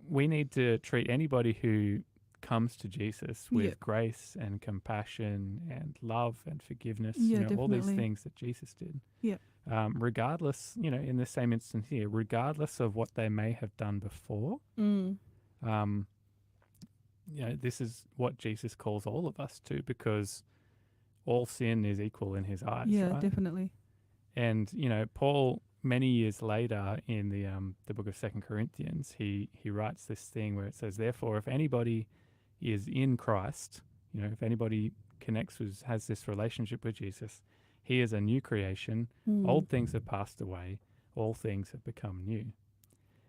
we need to treat anybody who comes to Jesus with grace and compassion and love and forgiveness, all these definitely. things that Jesus did. Yeah. Regardless, in the same instance here, regardless of what they may have done before, this is what Jesus calls all of us to, because all sin is equal in his eyes. Yeah, right? definitely. And Paul, many years later, in the book of 2 Corinthians, he writes this thing where it says, "Therefore, if anybody is in Christ, if anybody has this relationship with Jesus, he is a new creation. Old things have passed away; all things have become new."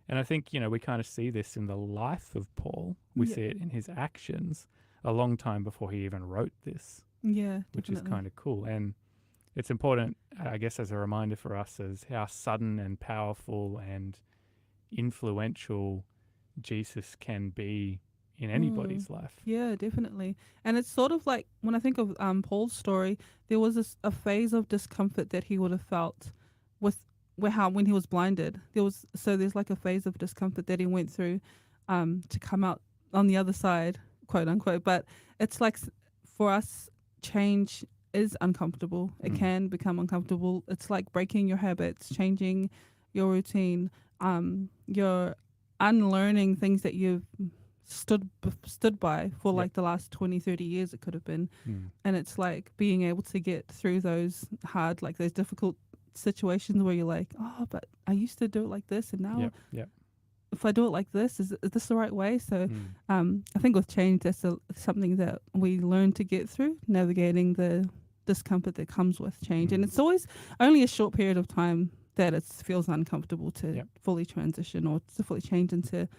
And I think we kind of see this in the life of Paul. We Yeah. see it in his actions a long time before he even wrote this, Yeah, which is definitely. kind of cool. And it's important, I guess, as a reminder for us as how sudden and powerful and influential Jesus can be in anybody's life. Yeah, definitely. And it's sort of like when I think of Paul's story, there was a phase of discomfort that he would have felt with when he was blinded. There's like a phase of discomfort that he went through to come out on the other side, quote unquote. But it's like for us, change is uncomfortable. It can become uncomfortable. It's like breaking your habits, changing your routine, you're unlearning things that you've stood by for like the last 20, 30 years it could have been. And it's like being able to get through those hard, like those difficult situations where you're like, oh, but I used to do it like this, and now if I do it like this, is this the right way? So I think with change, that's something that we learn to get through, navigating the discomfort that comes with change. And it's always only a short period of time that it feels uncomfortable to fully transition or to fully change into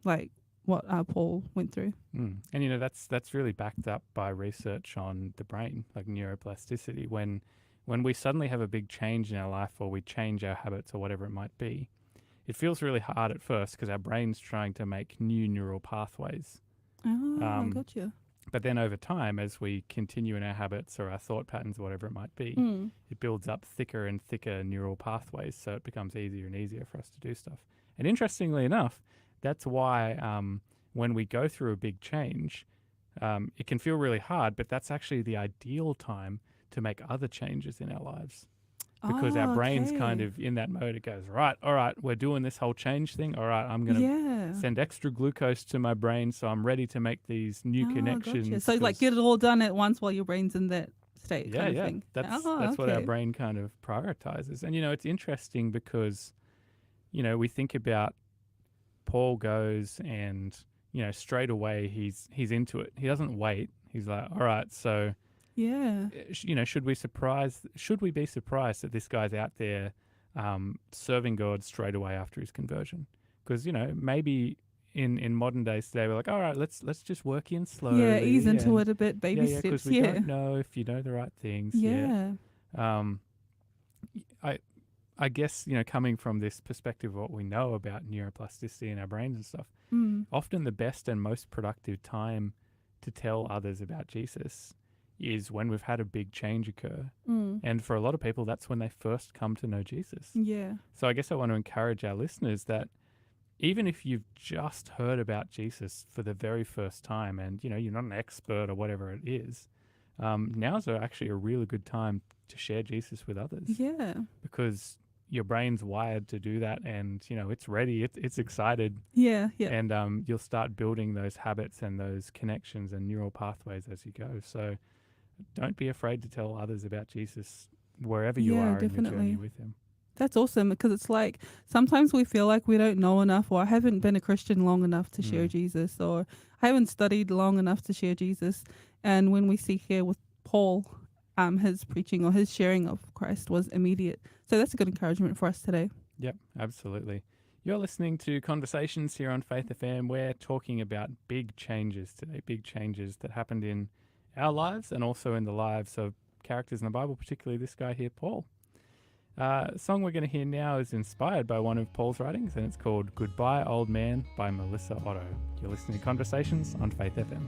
like what Paul went through. And that's really backed up by research on the brain, like neuroplasticity. When we suddenly have a big change in our life, or we change our habits or whatever it might be, it feels really hard at first because our brain's trying to make new neural pathways. I gotcha. But then over time, as we continue in our habits or our thought patterns or whatever it might be, it builds up thicker and thicker neural pathways, so it becomes easier and easier for us to do stuff. And interestingly enough, that's why when we go through a big change, it can feel really hard, but that's actually the ideal time to make other changes in our lives. Because our brain's kind of in that mode. It goes, all right, we're doing this whole change thing. All right, I'm going to send extra glucose to my brain so I'm ready to make these new connections. Gotcha. So like get it all done at once while your brain's in that state kind of thing. That's what our brain kind of prioritizes. And, it's interesting because, we think about Paul goes and, straight away he's into it. He doesn't wait. He's like, all right, so... Yeah. Should we be surprised that this guy's out there serving God straight away after his conversion? Because, maybe in modern days today, we're like, all right, let's just work in slowly. Yeah, ease into it a bit, baby steps. Because we don't know if you know the right things. Yeah. I guess, coming from this perspective of what we know about neuroplasticity in our brains and stuff, often the best and most productive time to tell others about Jesus is when we've had a big change occur. And for a lot of people, that's when they first come to know Jesus. Yeah. So I guess I want to encourage our listeners that even if you've just heard about Jesus for the very first time and, you're not an expert or whatever it is, now's actually a really good time to share Jesus with others. Yeah. Because your brain's wired to do that and, it's ready, it's excited. Yeah, yeah. And you'll start building those habits and those connections and neural pathways as you go. So don't be afraid to tell others about Jesus wherever you are in your journey with him. That's awesome, because it's like sometimes we feel like we don't know enough, or I haven't been a Christian long enough to share Jesus, or I haven't studied long enough to share Jesus. And when we see here with Paul, his preaching or his sharing of Christ was immediate. So that's a good encouragement for us today. Yep, absolutely. You're listening to Conversations here on Faith FM. We're talking about big changes today, big changes that happened in our lives and also in the lives of characters in the Bible, particularly this guy here, Paul. The song we're going to hear now is inspired by one of Paul's writings, and it's called Goodbye Old Man by Melissa Otto. You're listening to Conversations on Faith FM.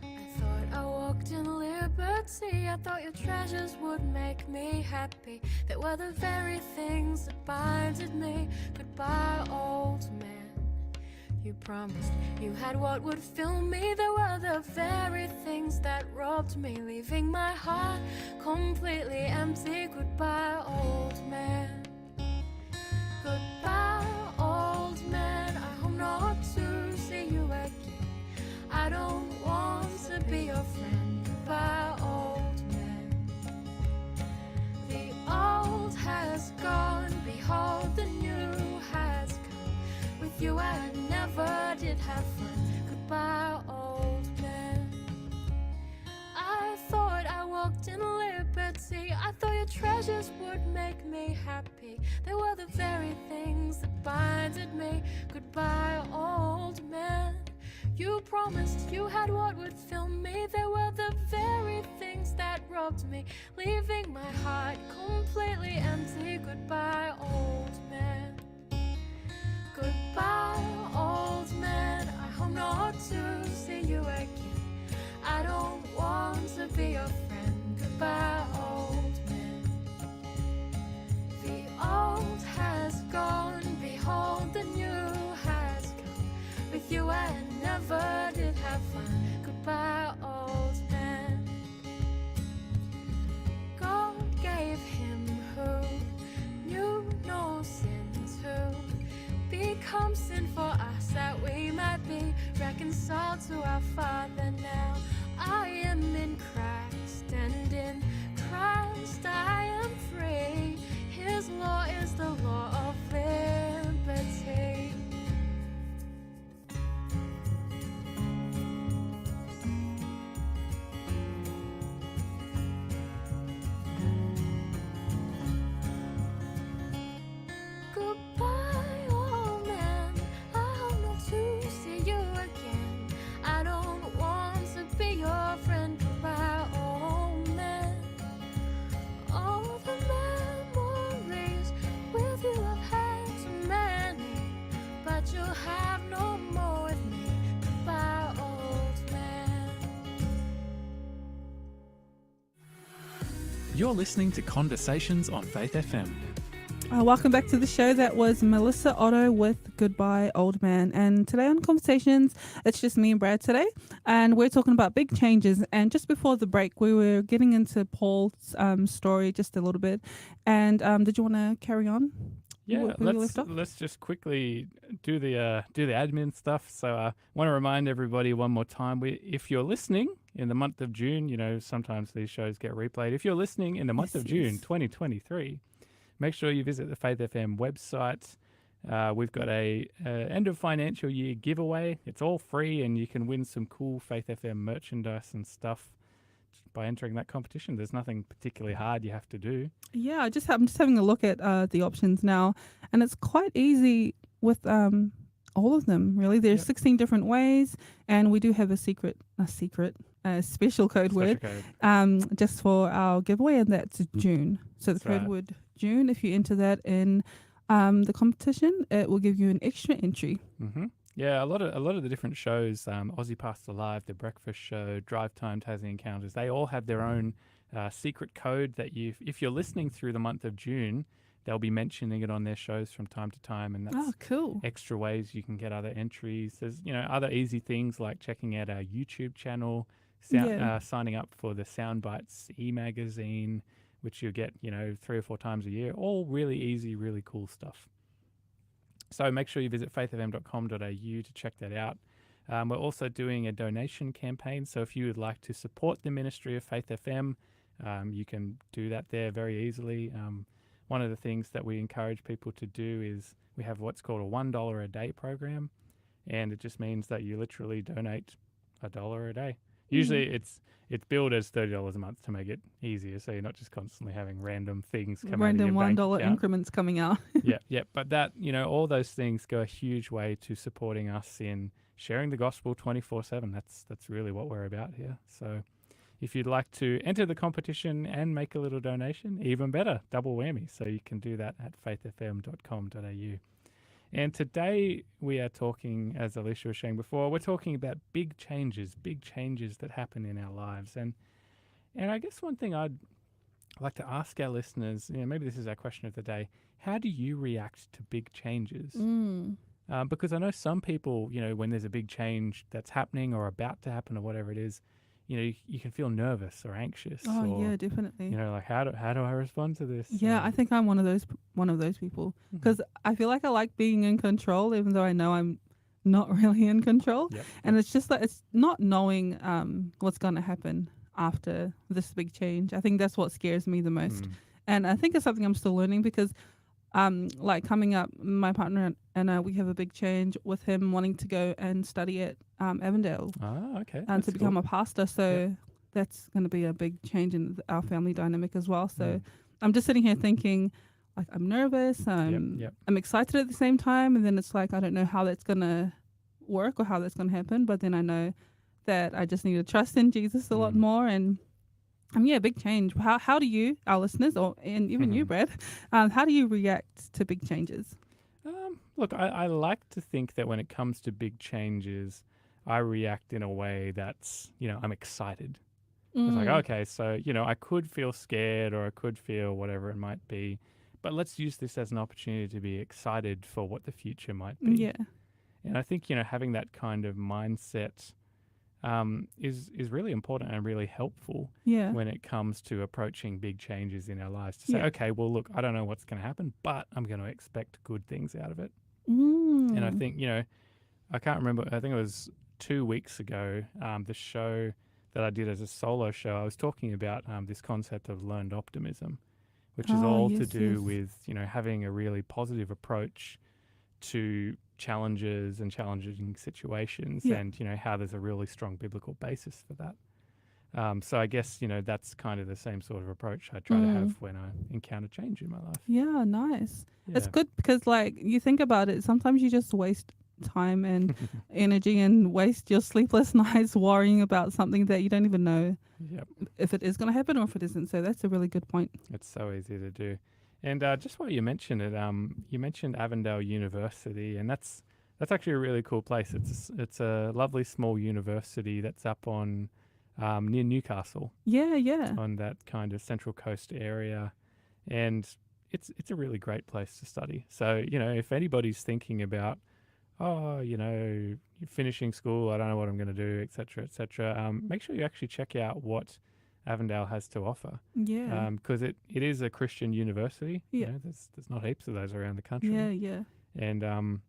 I thought I walked in liberty. I thought your treasures would make me happy. They were the very things that binded me. Goodbye, old man. You promised you had what would fill me. They were the very things that robbed me, leaving my heart completely empty. Goodbye, old man. Goodbye, old man. I hope not to be your friend. Goodbye, old man. The old has gone, behold, the new has come. With you I never did have fun. Goodbye, old man. I thought I walked in liberty. I thought your treasures would make me happy. They were the very things that binded me. Goodbye, old man. You promised you had what would fill me. They were the very things that robbed me, leaving my heart completely empty. Goodbye, old man. Goodbye, old man. I hope not to see you again. I don't want to be your friend. Goodbye, old man. The old has gone, behold, the new has come. With you I never did have fun. Goodbye, old man. God gave him who knew no sin to become sin for us, that we might be reconciled to our Father now. I am in Christ, and in Christ I am free. His law is the law of liberty. Goodbye, old man. I hope not to see you again. I don't want to be your friend. Goodbye, old man. All the memories with you I've had so many, but you'll have no more with me. Goodbye, old man. You're listening to Conversations on Faith FM. Welcome back to the show. That was Melissa Otto with Goodbye Old Man. And today on Conversations, it's just me and Brad today. And we're talking about big changes. And just before the break, we were getting into Paul's story just a little bit. And did you want to carry on? Yeah, Where we left off? let's just quickly do the admin stuff. So I want to remind everybody one more time, if you're listening in the month of June, you know, sometimes these shows get replayed. If you're listening in the month of June 2023, make sure you visit the Faith FM website. We've got a end of financial year giveaway. It's all free, and you can win some cool Faith FM merchandise and stuff by entering that competition. There's nothing particularly hard you have to do. Yeah, I'm just having a look at the options now, and it's quite easy with all of them. Really, there's 16 different ways, and we do have a special code word just for our giveaway, and that's June. So the code word June. If you enter that in the competition, it will give you an extra entry. Mm-hmm. Yeah, a lot of the different shows, Aussie Pastor Live, The Breakfast Show, Drive Time, Tassie Encounters, they all have their own secret code that if you're listening through the month of June, they'll be mentioning it on their shows from time to time, and that's cool. Extra ways you can get other entries. There's other easy things like checking out our YouTube channel, signing up for the Soundbites e-magazine, which you'll get 3 or 4 times a year. All really easy, really cool stuff. So make sure you visit faithfm.com.au to check that out. We're also doing a donation campaign. So if you would like to support the ministry of Faith FM, you can do that there very easily. One of the things that we encourage people to do is we have what's called a $1 a day program. And it just means that you literally donate $1 a day. Usually it's billed as $30 a month to make it easier, so you're not just constantly having random things come out of your bank $1 account. increments coming out. Yeah. But that, all those things go a huge way to supporting us in sharing the gospel 24/7. That's really what we're about here. So if you'd like to enter the competition and make a little donation, even better, double whammy. So you can do that at faithfm.com.au. And today we are talking, as Alicia was saying before, we're talking about big changes that happen in our lives. And I guess one thing I'd like to ask our listeners, maybe this is our question of the day, how do you react to big changes? Because I know some people, when there's a big change that's happening or about to happen or whatever it is, you can feel nervous or anxious. Yeah, definitely. Like how do I respond to this? Yeah, I think I'm one of those people because I feel like I like being in control, even though I know I'm not really in control. Yep. And it's just that it's not knowing what's going to happen after this big change. I think that's what scares me the most. And I think it's something I'm still learning because like coming up, my partner and we have a big change with him wanting to go and study at Avondale Okay. and to become a pastor. So that's going to be a big change in our family dynamic as well. So I'm just sitting here thinking, like, I'm nervous. I'm excited at the same time. And then it's like, I don't know how that's going to work or how that's going to happen. But then I know that I just need to trust in Jesus a lot more. And big change. How do you, our listeners, and even you, Brad, how do you react to big changes? Look, I like to think that when it comes to big changes, I react in a way that's, I'm excited. It's like, okay, so, I could feel scared or I could feel whatever it might be, but let's use this as an opportunity to be excited for what the future might be. Yeah. And I think, having that kind of mindset is really important and really helpful when it comes to approaching big changes in our lives. To say, okay, well, look, I don't know what's going to happen, but I'm going to expect good things out of it. And I think, I can't remember, I think it was 2 weeks ago, the show that I did as a solo show, I was talking about this concept of learned optimism, which is all to do with, having a really positive approach to challenges and challenging situations and, how there's a really strong biblical basis for that. So I guess, that's kind of the same sort of approach I try to have when I encounter change in my life. Yeah, nice. Yeah. It's good because, like, you think about it, sometimes you just waste time and energy and waste your sleepless nights worrying about something that you don't even know if it is going to happen or if it isn't. So that's a really good point. It's so easy to do. And just while you mentioned it, you mentioned Avondale University, and that's actually a really cool place. It's a lovely small university that's up on near Newcastle. Yeah. On that kind of Central Coast area, and it's a really great place to study. So if anybody's thinking about, finishing school, I don't know what I'm going to do, etc., make sure you actually check out what Avondale has to offer. Yeah. Because it is a Christian university. Yeah. There's not heaps of those around the country. Yeah. And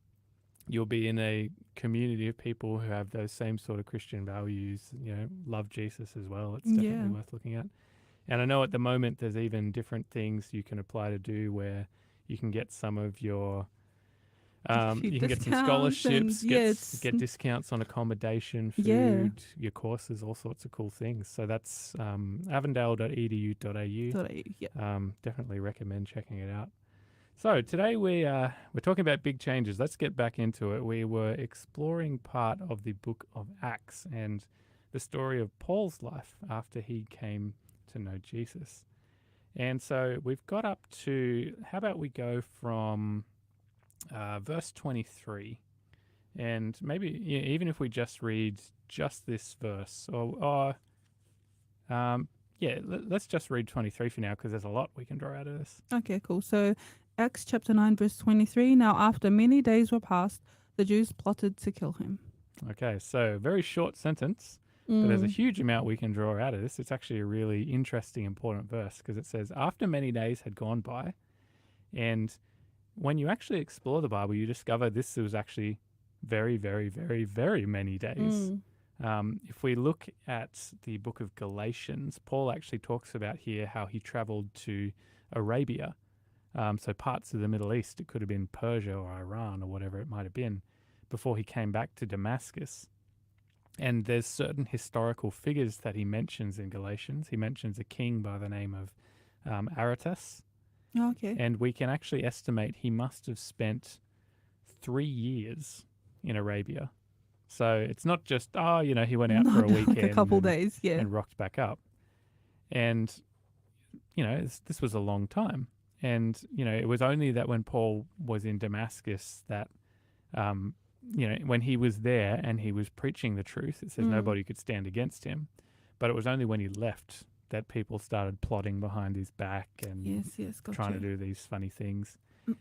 you'll be in a community of people who have those same sort of Christian values, love Jesus as well. It's definitely worth looking at. And I know at the moment there's even different things you can apply to do where you can get some of your you can get some scholarships, get discounts on accommodation, food, your courses, all sorts of cool things. So that's avondale.edu.au. Definitely recommend checking it out. So today we're talking about big changes. Let's get back into it. We were exploring part of the book of Acts and the story of Paul's life after he came to know Jesus. And so we've got up to, how about we go from verse 23, and maybe even if we just read just this verse, let's just read 23 for now because there's a lot we can draw out of this. Okay, cool. So Acts chapter 9, verse 23. Now after many days were passed, the Jews plotted to kill him. Okay, so very short sentence, but there's a huge amount we can draw out of this. It's actually a really interesting, important verse because it says, after many days had gone by, and when you actually explore the Bible, you discover this was actually very, very, very, very many days. If we look at the book of Galatians, Paul actually talks about here how he traveled to Arabia, so parts of the Middle East. It could have been Persia or Iran or whatever it might have been, before he came back to Damascus. And there's certain historical figures that he mentions in Galatians. He mentions a king by the name of Aretas. Okay. And we can actually estimate he must have spent 3 years in Arabia. So it's not just, he went out for a weekend. Like a couple days, and rocked back up. And, this was a long time. And, it was only that when Paul was in Damascus that, when he was there and he was preaching the truth, it says nobody could stand against him. But it was only when he left that people started plotting behind his back and trying to do these funny things.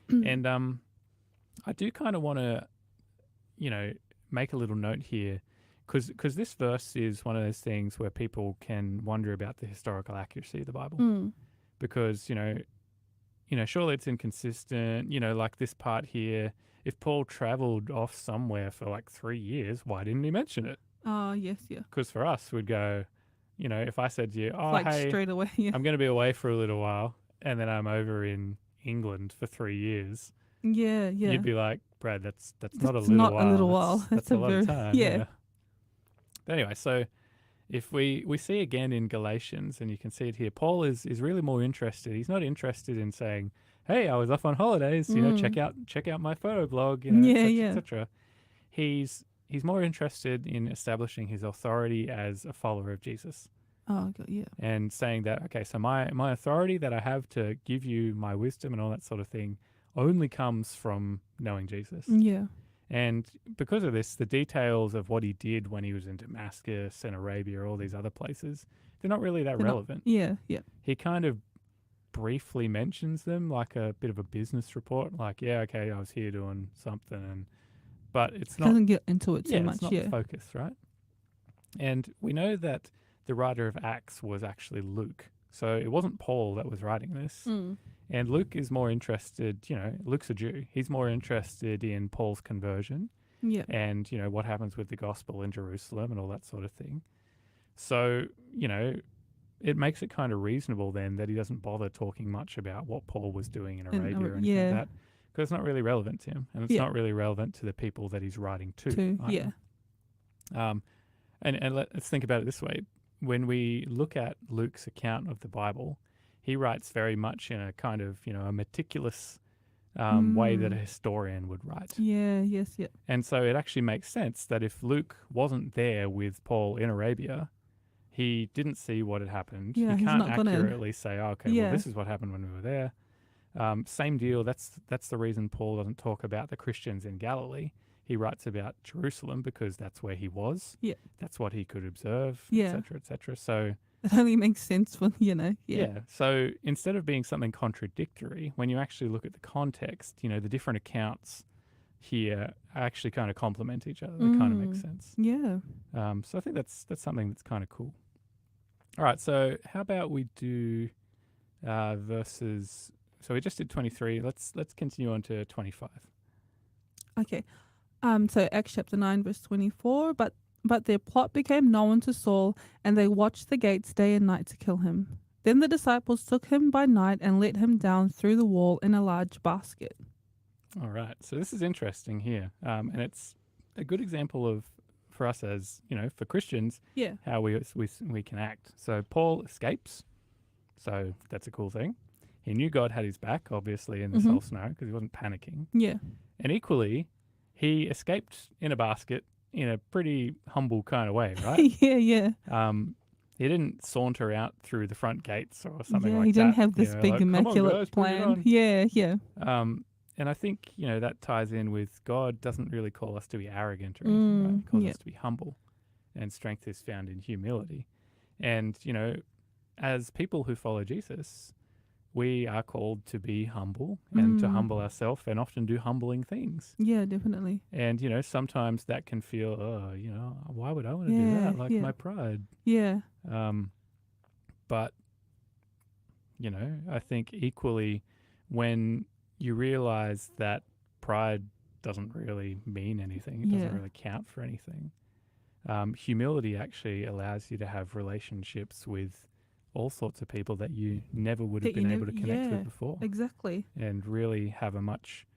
And I do kind of want to, make a little note here, because this verse is one of those things where people can wonder about the historical accuracy of the Bible. Because, surely it's inconsistent, like this part here, if Paul traveled off somewhere for like 3 years, why didn't he mention it? Oh, yes, yeah. Because for us, we'd go, if I said to you, oh, Like hey, straight away, yeah. I'm going to be away for a little while, and then I'm over in England for 3 years, Yeah, yeah. you'd be like, Brad, that's not a That's little not while. a little while. That's a lot of time. yeah. But anyway, so if we see again in Galatians, and you can see it here, Paul is really more interested. He's not interested in saying, hey, I was off on holidays, check out my photo blog, et cetera. He's more interested in establishing his authority as a follower of Jesus. Oh, God, yeah. And saying that, okay, so my authority that I have to give you my wisdom and all that sort of thing only comes from knowing Jesus. Yeah. And because of this, the details of what he did when he was in Damascus and Arabia, all these other places, they're not really that They're not- relevant. Yeah, yeah. He kind of briefly mentions them, like a bit of a business report, like, yeah, okay, I was here doing something, but it's not. Doesn't get into it too Yeah, much, it's not the focus, right? And we know that the writer of Acts was actually Luke. So it wasn't Paul that was writing this. Mm. And Luke is more interested, Luke's a Jew. He's more interested in Paul's conversion Yeah. and, what happens with the gospel in Jerusalem and all that sort of thing. So, it makes it kind of reasonable then that he doesn't bother talking much about what Paul was doing in Arabia or anything yeah. like that, because it's not really relevant to him, and it's Yeah. not really relevant to the people that he's writing to. Yeah. either. And let's think about it this way. When we look at Luke's account of the Bible, he writes very much in a kind of, a meticulous way that a historian would write. Yeah, yes, yeah. And so it actually makes sense that if Luke wasn't there with Paul in Arabia, he didn't see what had happened. Yeah, he he's can't not gonna- accurately say, oh, okay, Yeah. well, this is what happened when we were there. Same deal. That's the reason Paul doesn't talk about the Christians in Galilee. He writes about Jerusalem because that's where he was. Yeah. That's what he could observe, Yeah. et cetera, et cetera. So, It only makes sense when, yeah. So instead of being something contradictory, when you actually look at the context, the different accounts here actually kind of complement each other. They kind of make sense. Yeah. So I think that's something that's kind of cool. All right. So how about we do verses? So we just did 23. Let's continue on to 25. Okay. So Acts chapter 9, verse 24, but their plot became known to Saul, and they watched the gates day and night to kill him. Then the disciples took him by night and let him down through the wall in a large basket. All right. So this is interesting here. And it's a good example of, for us as, for Christians, Yeah. how we can act. So Paul escapes. So that's a cool thing. He knew God had his back, obviously, in this whole scenario because he wasn't panicking. Yeah. And equally, he escaped in a basket in a pretty humble kind of way, right? yeah, yeah. He didn't saunter out through the front gates or something like that. He didn't have this big like, "Come on, immaculate guys, bring it plan. on." Yeah, yeah. And I think, that ties in with God doesn't really call us to be arrogant or anything, right? He calls yeah. us to be humble, and strength is found in humility. And, as people who follow Jesus, we are called to be humble and to humble ourselves and often do humbling things. Yeah, definitely. And, sometimes that can feel, why would I want to do Yeah, that? Like yeah. my pride. Yeah. But, I think equally when you realize that pride doesn't really mean anything, it Yeah. doesn't really count for anything, humility actually allows you to have relationships with all sorts of people that you never would have That you been able to never- connect yeah. with before, Exactly. and really have a much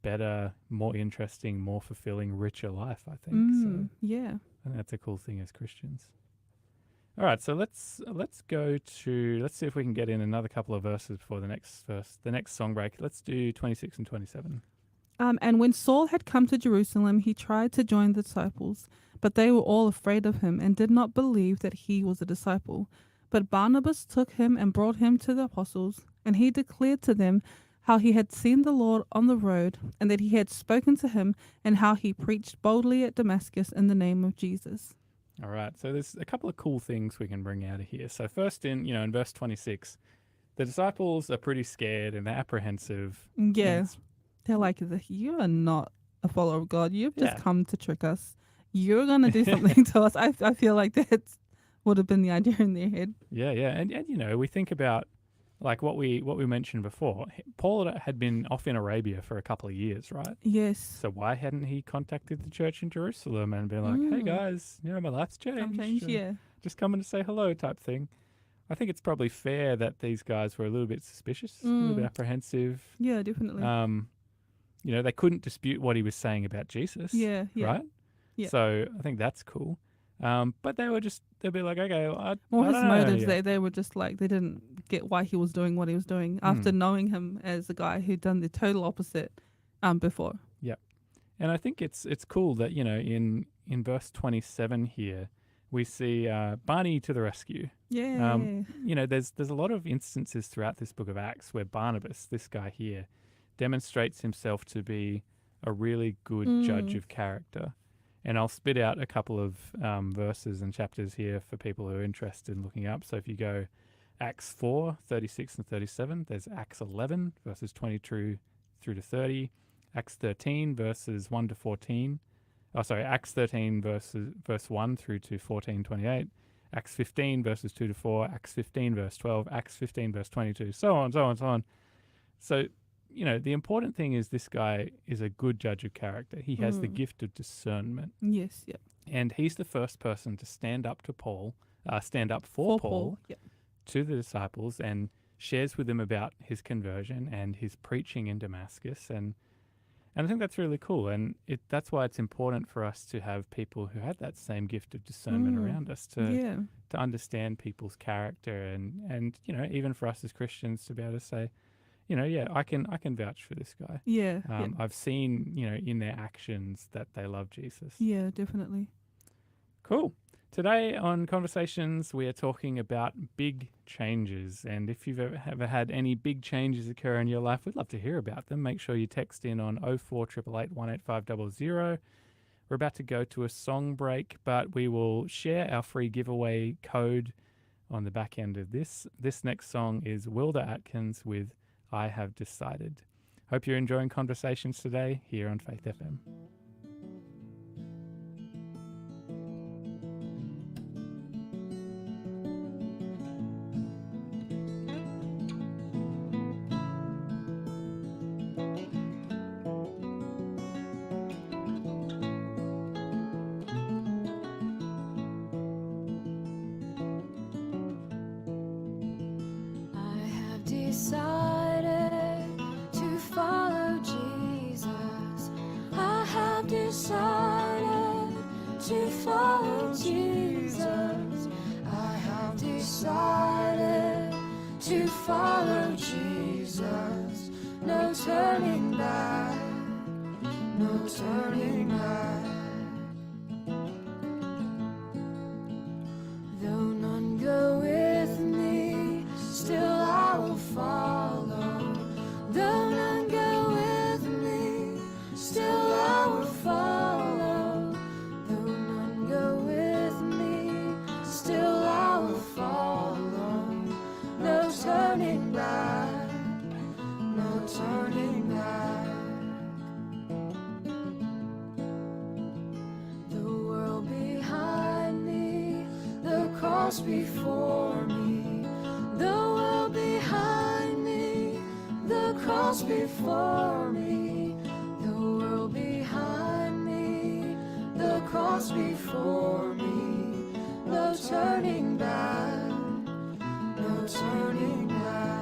better, more interesting, more fulfilling, richer life, I think. So Yeah. I think that's a cool thing as Christians. All right, so let's see if we can get in another couple of verses before the next song break. Let's do 26 and 27. And when Saul had come to Jerusalem, he tried to join the disciples, but they were all afraid of him and did not believe that he was a disciple. But Barnabas took him and brought him to the apostles, and he declared to them how he had seen the Lord on the road, and that he had spoken to him, and how he preached boldly at Damascus in the name of Jesus. All right, so there's a couple of cool things we can bring out of here. So first in verse 26, the disciples are pretty scared and they're apprehensive. Yeah. And They're like, you are not a follower of God. You've just Yeah. come to trick us. You're going to do something to us. I feel like that would have been the idea in their head. Yeah. And we think about like what we mentioned before, Paul had been off in Arabia for a couple of years, right? Yes. So why hadn't he contacted the church in Jerusalem and been like, "Hey guys, my life's changed. Sometimes, yeah. Just coming to say hello," type thing. I think it's probably fair that these guys were a little bit suspicious, a little bit apprehensive. Yeah, definitely. They couldn't dispute what he was saying about Jesus. Yeah, yeah. Right? Yeah. So I think that's cool. But they'll be like, okay, well, I Well, his don't know motives, yet. they were just like, they didn't get why he was doing what he was doing after knowing him as a guy who'd done the total opposite before. And I think it's cool that, in verse 27 here, we see Barney to the rescue. Yeah. There's a lot of instances throughout this book of Acts where Barnabas, this guy here, demonstrates himself to be a really good judge of character. And I'll spit out a couple of verses and chapters here for people who are interested in looking up. So if you go Acts 4, 36 and 37, there's Acts 11, verses 22 through to 30, Acts 13, verses 1 to 14. Acts 13, verse 1 through to 14:28, Acts 15, verses 2 to 4, Acts 15, verse 12, Acts 15, verse 22, so on, so on, so on. So, the important thing is this guy is a good judge of character. He has the gift of discernment. Yes, yep. And he's the first person to stand up for Paul Yep. to the disciples and shares with them about his conversion and his preaching in Damascus. And I think that's really cool. And that's why it's important for us to have people who have that same gift of discernment around us to understand people's character and even for us as Christians to be able to say, I can vouch for this guy. Yeah. I've seen, in their actions that they love Jesus. Yeah, definitely. Cool. Today on Conversations, we are talking about big changes. And if you've ever had any big changes occur in your life, we'd love to hear about them. Make sure you text in on 0488 18500. We're about to go to a song break, but we will share our free giveaway code on the back end of this. This next song is Wilder Atkins with I Have Decided. Hope you're enjoying Conversations today here on Faith FM. Decided to follow Jesus. I have decided to follow Jesus. I have decided to follow Jesus. No turning back, no turning back. Though none go with me, still I will follow. Though none go with me, still I will follow. Though none go with me, still I will follow. No turning back, no turning back. The world behind me, the cross before me. The world behind me, the cross before me. The world behind me, the cross before me. No turning back, no turning back.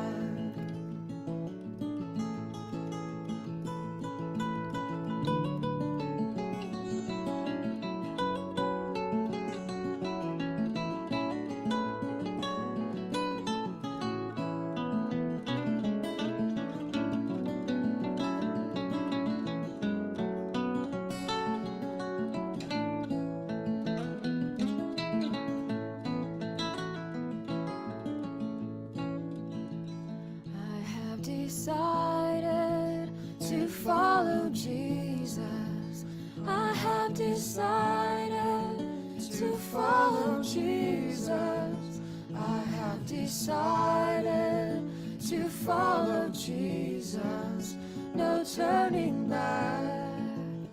Decided to follow Jesus. I have decided to follow Jesus. I have decided to follow Jesus. No turning back,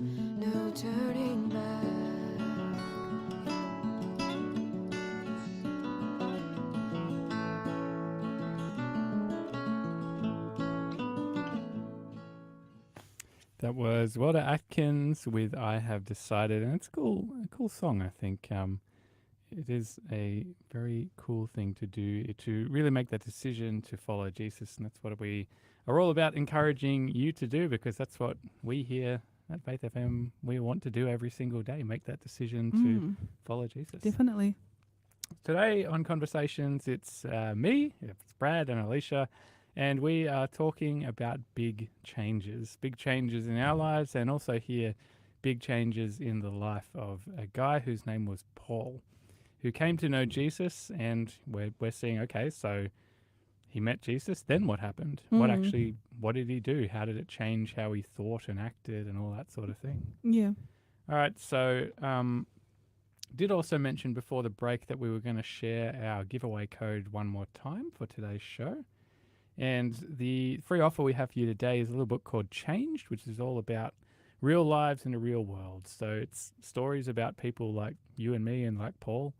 no turning back. That was Walter Atkins with "I Have Decided," and it's a cool song. I think it is a very cool thing to do, to really make that decision to follow Jesus, and that's what we are all about, encouraging you to do, because that's what we here at Faith FM we want to do every single day: make that decision to follow Jesus. Definitely. Today on Conversations, it's me, it's Brad and Alicia, and we are talking about big changes in our lives, and also here, big changes in the life of a guy whose name was Paul, who came to know Jesus. And we're seeing, okay, so he met Jesus, then what happened? What did he do? How did it change how he thought and acted and all that sort of thing? Yeah. All right, so did also mention before the break that we were going to share our giveaway code one more time for today's show. And the free offer we have for you today is a little book called Changed, which is all about real lives in a real world. So it's stories about people like you and me and like Paul.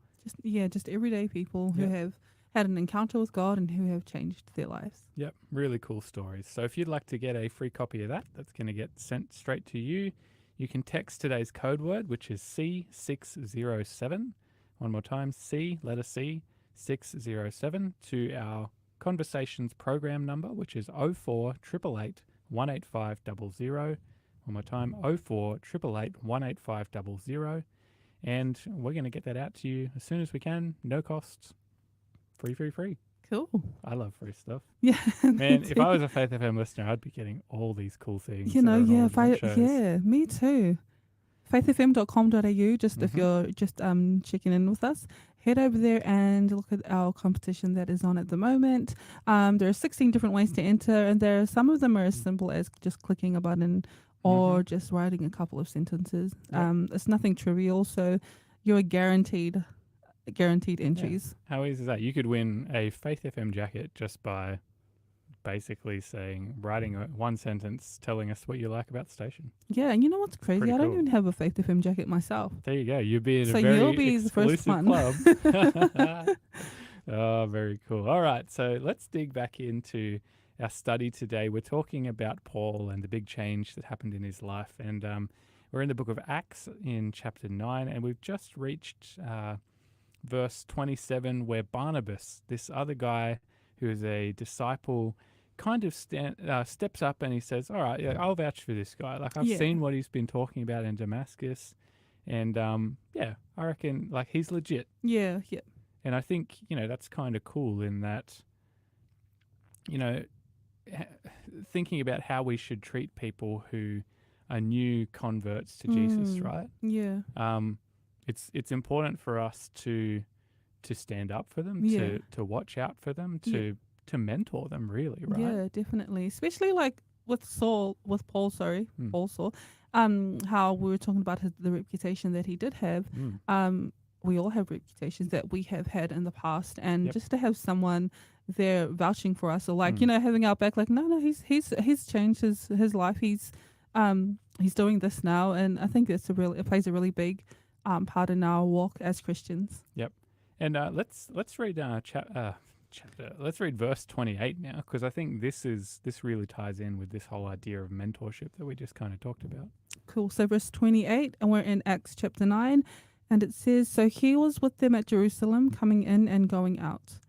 Just everyday people who have had an encounter with God and who have changed their lives. Yep, really cool stories. So if you'd like to get a free copy of that, that's going to get sent straight to you. You can text today's code word, which is C607. One more time, C, letter C, 607, to our Conversations program number, which is 0488 185 00. One more time, 0488 185 00. And we're going to get that out to you as soon as we can. No costs. Free. Cool. I love free stuff. Yeah. Man, if I was a Faith FM listener, I'd be getting all these cool things. You know, that are on all yeah, the different shows. me too. faithfm.com.au, just if you're just checking in with us, head over there and look at our competition that is on at the moment. There are 16 different ways to enter, and some of them are as simple as just clicking a button or just writing a couple of sentences. Yep. It's nothing trivial, so you're guaranteed entries. Yeah. How easy is that? You could win a Faith FM jacket just by basically writing one sentence telling us what you like about the station. Yeah, and you know what's crazy? Pretty I don't cool. even have a Faith FM jacket myself. There you go. You'll be in So a very you'll be the first exclusive one. club. Oh, very cool. All right, so let's dig back into our study today. We're talking about Paul and the big change that happened in his life. And we're in the book of Acts in chapter 9, and we've just reached verse 27, where Barnabas, this other guy who is a disciple, kind of steps up and he says, all right, I'll vouch for this guy. Like, I've seen what he's been talking about in Damascus. And I reckon like he's legit. Yeah. And I think, that's kind of cool in that, thinking about how we should treat people who are new converts to Jesus, right? Yeah. It's important for us to stand up for them, to watch out for them, to mentor them, really, right? Yeah, definitely. Especially like with Paul, Saul, how we were talking about the reputation that he did have. We all have reputations that we have had in the past, and just to have someone there vouching for us, or like having our back, like no, he's changed his life. He's doing this now, and I think it plays a really big part in our walk as Christians. Yep. And let's read let's read verse 28 now, because I think this really ties in with this whole idea of mentorship that we just kind of talked about. Cool. So verse 28, and we're in Acts chapter 9, and it says, so he was with them at Jerusalem, coming in and going out.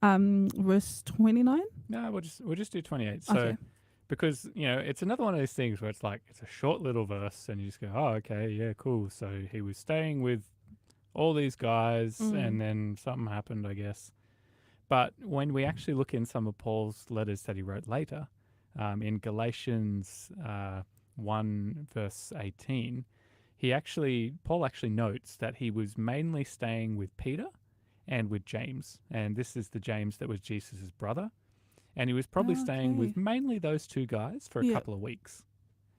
Verse 29? No, we'll just do 28. So, okay. Because, it's another one of those things where it's like, it's a short little verse and you just go, oh, okay, yeah, cool. So he was staying with all these guys and then something happened, I guess. But when we actually look in some of Paul's letters that he wrote later, in Galatians 1 verse 18, Paul actually notes that he was mainly staying with Peter and with James. And this is the James that was Jesus' brother. And he was probably staying with mainly those two guys for a couple of weeks.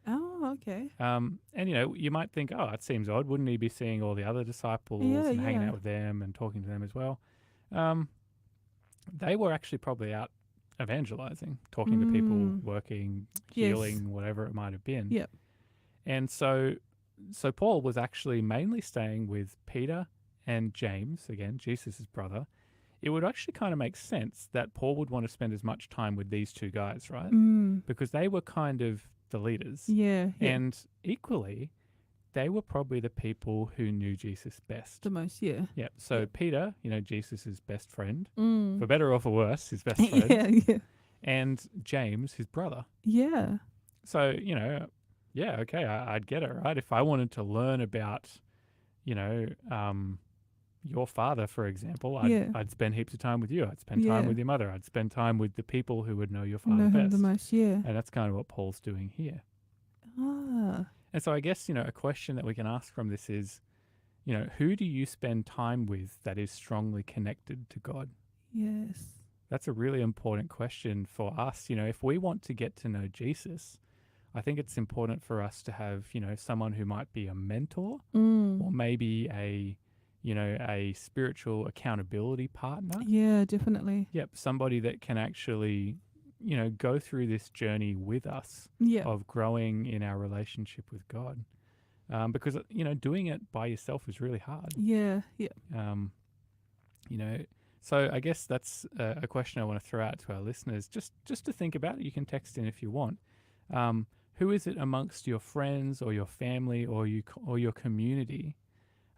Oh, okay. And, you might think, oh, it seems odd. Wouldn't he be seeing all the other disciples and hanging out with them and talking to them as well? They were actually probably out evangelizing, talking to people, working, healing, whatever it might have been. Yep. And so Paul was actually mainly staying with Peter and James, again, Jesus' brother. It would actually kind of make sense that Paul would want to spend as much time with these two guys, right? Because they were kind of the leaders. Yeah. Yeah. And equally, they were probably the people who knew Jesus best. The most. Yeah. Yeah. So Peter, Jesus' best friend, Mm. for better or for worse, his best friend, yeah. Yeah. and James, his brother. Yeah. So, yeah, okay, I'd get it, right? If I wanted to learn about, your father, for example, I'd spend heaps of time with you. I'd spend time Yeah. with your mother. I'd spend time with the people who would know your father Know him best. the most. Yeah. And that's kind of what Paul's doing here. Ah. And so I guess, a question that we can ask from this is, who do you spend time with that is strongly connected to God? Yes. That's a really important question for us. If we want to get to know Jesus, I think it's important for us to have, someone who might be a mentor or maybe a spiritual accountability partner. Yeah, definitely. Yep. Somebody that can actually, go through this journey with us Yeah. of growing in our relationship with God. Because, doing it by yourself is really hard. Yeah. Yeah. So I guess that's a question I want to throw out to our listeners, just to think about. You can text in if you want. Who is it amongst your friends or your family or your community?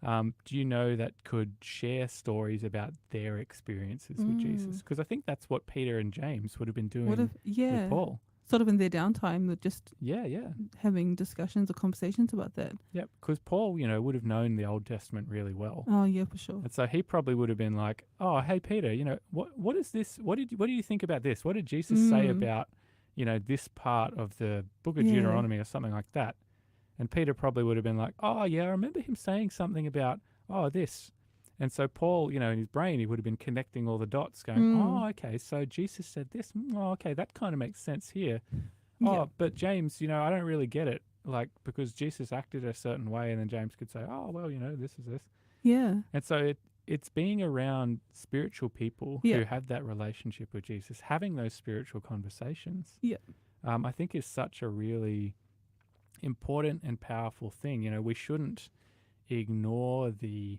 Do you know that could share stories about their experiences with Jesus? Because I think that's what Peter and James would have been doing with Paul. Sort of in their downtime, they're just Yeah. having discussions or conversations about that. Yep. Because Paul, would have known the Old Testament really well. Oh yeah, for sure. And so he probably would have been like, "Oh, hey Peter, what is this? What do you think about this? What did Jesus say about, this part of the book of Yeah. Deuteronomy or something like that?" And Peter probably would have been like, "Oh yeah, I remember him saying something about this." And so Paul, in his brain, he would have been connecting all the dots, going, "Oh, okay, so Jesus said this. Oh, okay, that kind of makes sense here. Yeah. Oh, but James, I don't really get it, because Jesus acted a certain way," and then James could say, "Oh, well, this is this." Yeah. And so it's being around spiritual people Yeah. who have that relationship with Jesus, having those spiritual conversations. Yeah. I think is such a really important and powerful thing. We shouldn't ignore the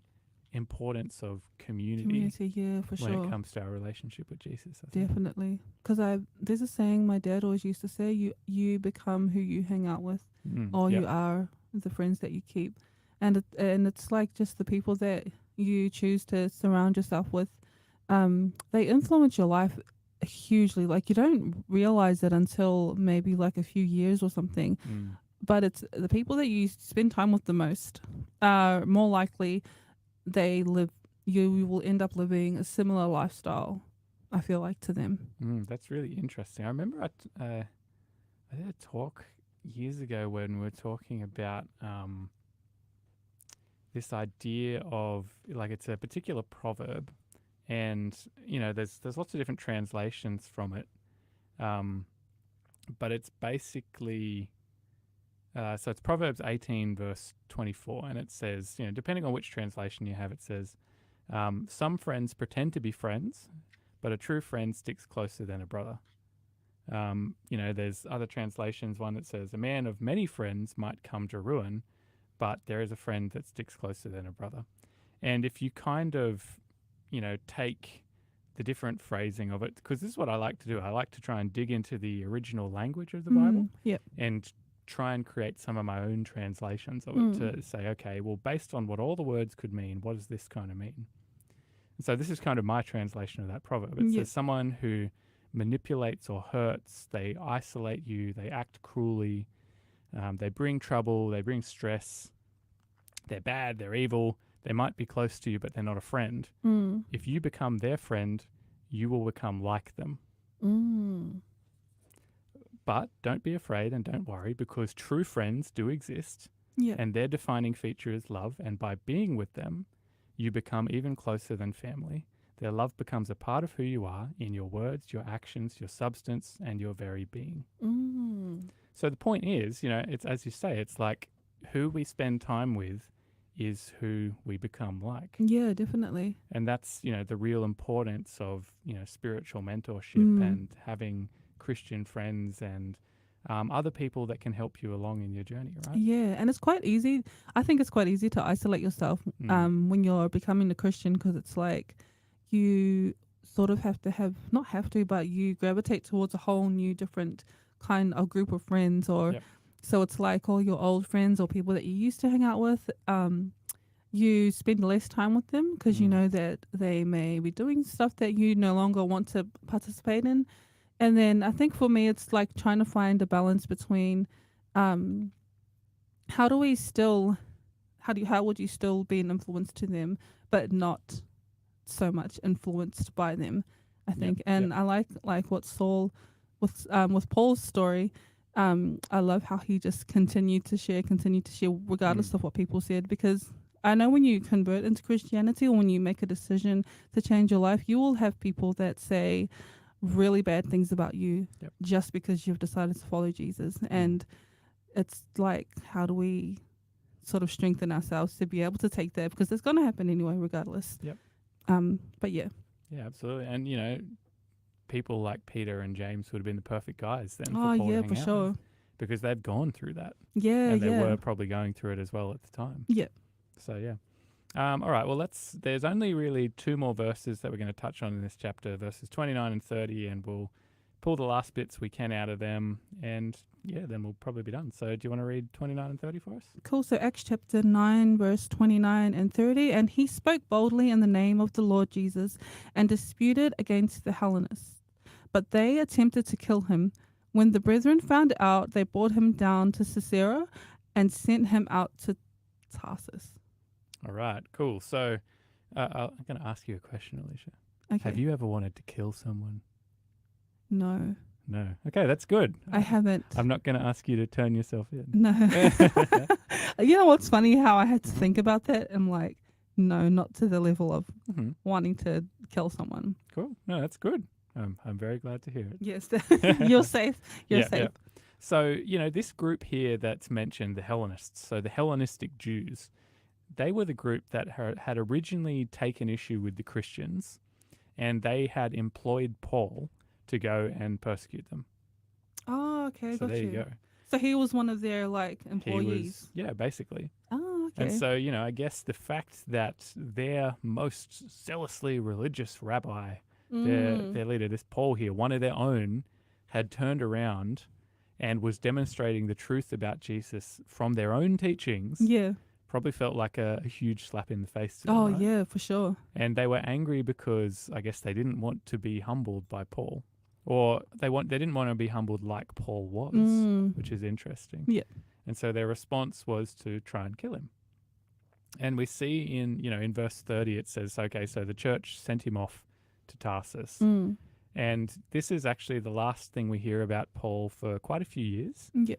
importance of community Yeah, for when sure. it comes to our relationship with Jesus. I think. Definitely. Because there's a saying my dad always used to say, you become who you hang out with, or Yep. you are the friends that you keep. And it's like just the people that you choose to surround yourself with, they influence your life hugely. Like you don't realize it until maybe like a few years or something. But it's the people that you spend time with the most are more likely you will end up living a similar lifestyle, I feel like, to them. That's really interesting. I remember I did a talk years ago when we were talking about this idea of it's a particular proverb, and there's lots of different translations from it, but it's basically so it's Proverbs 18 verse 24, and it says, depending on which translation you have, it says, some friends pretend to be friends, but a true friend sticks closer than a brother. There's other translations, one that says, a man of many friends might come to ruin, but there is a friend that sticks closer than a brother. And if you kind of, take the different phrasing of it, because this is what I like to do. I like to try and dig into the original language of the Bible Yep. and try and create some of my own translations of it to say, okay, well, based on what all the words could mean, what does this kind of mean? And so this is kind of my translation of that proverb. It says someone who manipulates or hurts, they isolate you, they act cruelly, they bring trouble, they bring stress, they're bad, they're evil, they might be close to you, but they're not a friend. If you become their friend, you will become like them. But don't be afraid and don't worry, because true friends do exist, and their defining feature is love, and by being with them, you become even closer than family. Their love becomes a part of who you are in your words, your actions, your substance, and your very being. So the point is, it's as you say, it's like who we spend time with is who we become like. Yeah, definitely. And that's, the real importance of, spiritual mentorship and having Christian friends and other people that can help you along in your journey, right? Yeah, and it's quite easy. I think it's quite easy to isolate yourself when you're becoming a Christian, because it's like you sort of have to but you gravitate towards a whole new different kind of group of friends, or Yep. so it's like all your old friends or people that you used to hang out with. You spend less time with them because you Mm. know that they may be doing stuff that you no longer want to participate in. And then I think for me, it's like trying to find a balance between how do we still, how would you still be an influence to them, but not so much influenced by them, I think. And I like what Saul with Paul's story. I love how he just continued to share regardless of what people said, because I know when you convert into Christianity or when you make a decision to change your life, you will have people that say really bad things about you just because you've decided to follow Jesus. And it's like, how do we sort of strengthen ourselves to be able to take that, because it's going to happen anyway regardless. But yeah. Yeah, absolutely. And, you know, people like Peter and James would have been the perfect guys then Oh for Paul yeah, to for hang out sure. with, because they'd gone through that. Yeah, And they yeah. were probably going through it as well at the time. Yeah. So, yeah. All right, well, there's only really two more verses that we're going to touch on in this chapter, verses 29 and 30, and we'll pull the last bits we can out of them, and, yeah, then we'll probably be done. So do you want to read 29 and 30 for us? Cool. So Acts chapter 9, verse 29 and 30. And he spoke boldly in the name of the Lord Jesus and disputed against the Hellenists. But they attempted to kill him. When the brethren found out, they brought him down to Caesarea and sent him out to Tarsus. All right, cool. So I'm going to ask you a question, Alicia. Okay. Have you ever wanted to kill someone? No, No. Okay, that's good. I haven't. I'm not going to ask you to turn yourself in. No. You know what's funny? How I had to think about that. I'm like, no, not to the level of hmm wanting to kill someone. Cool. No, that's good. I'm very glad to hear it. Yes. You're safe. You're Yeah, safe. yeah. So, you know, this group here that's mentioned, the Hellenists, so the Hellenistic Jews, they were the group that had originally taken issue with the Christians, and they had employed Paul to go and persecute them. Oh, okay. So got there you go. So he was one of their like He employees. was, yeah, basically. Oh, okay. And so, you know, I guess the fact that their most zealously religious rabbi, their leader, this Paul here, one of their own, had turned around and was demonstrating the truth about Jesus from their own teachings, Yeah. probably felt like a huge slap in the face to them, Oh, right? yeah, for sure. And they were angry because I guess they didn't want to be humbled by Paul, or they didn't want to be humbled like Paul was, which is interesting. Yeah. And so their response was to try and kill him. And we see in verse 30 it says, okay, so the church sent him off to Tarsus. And this is actually the last thing we hear about Paul for quite a few years. Yeah.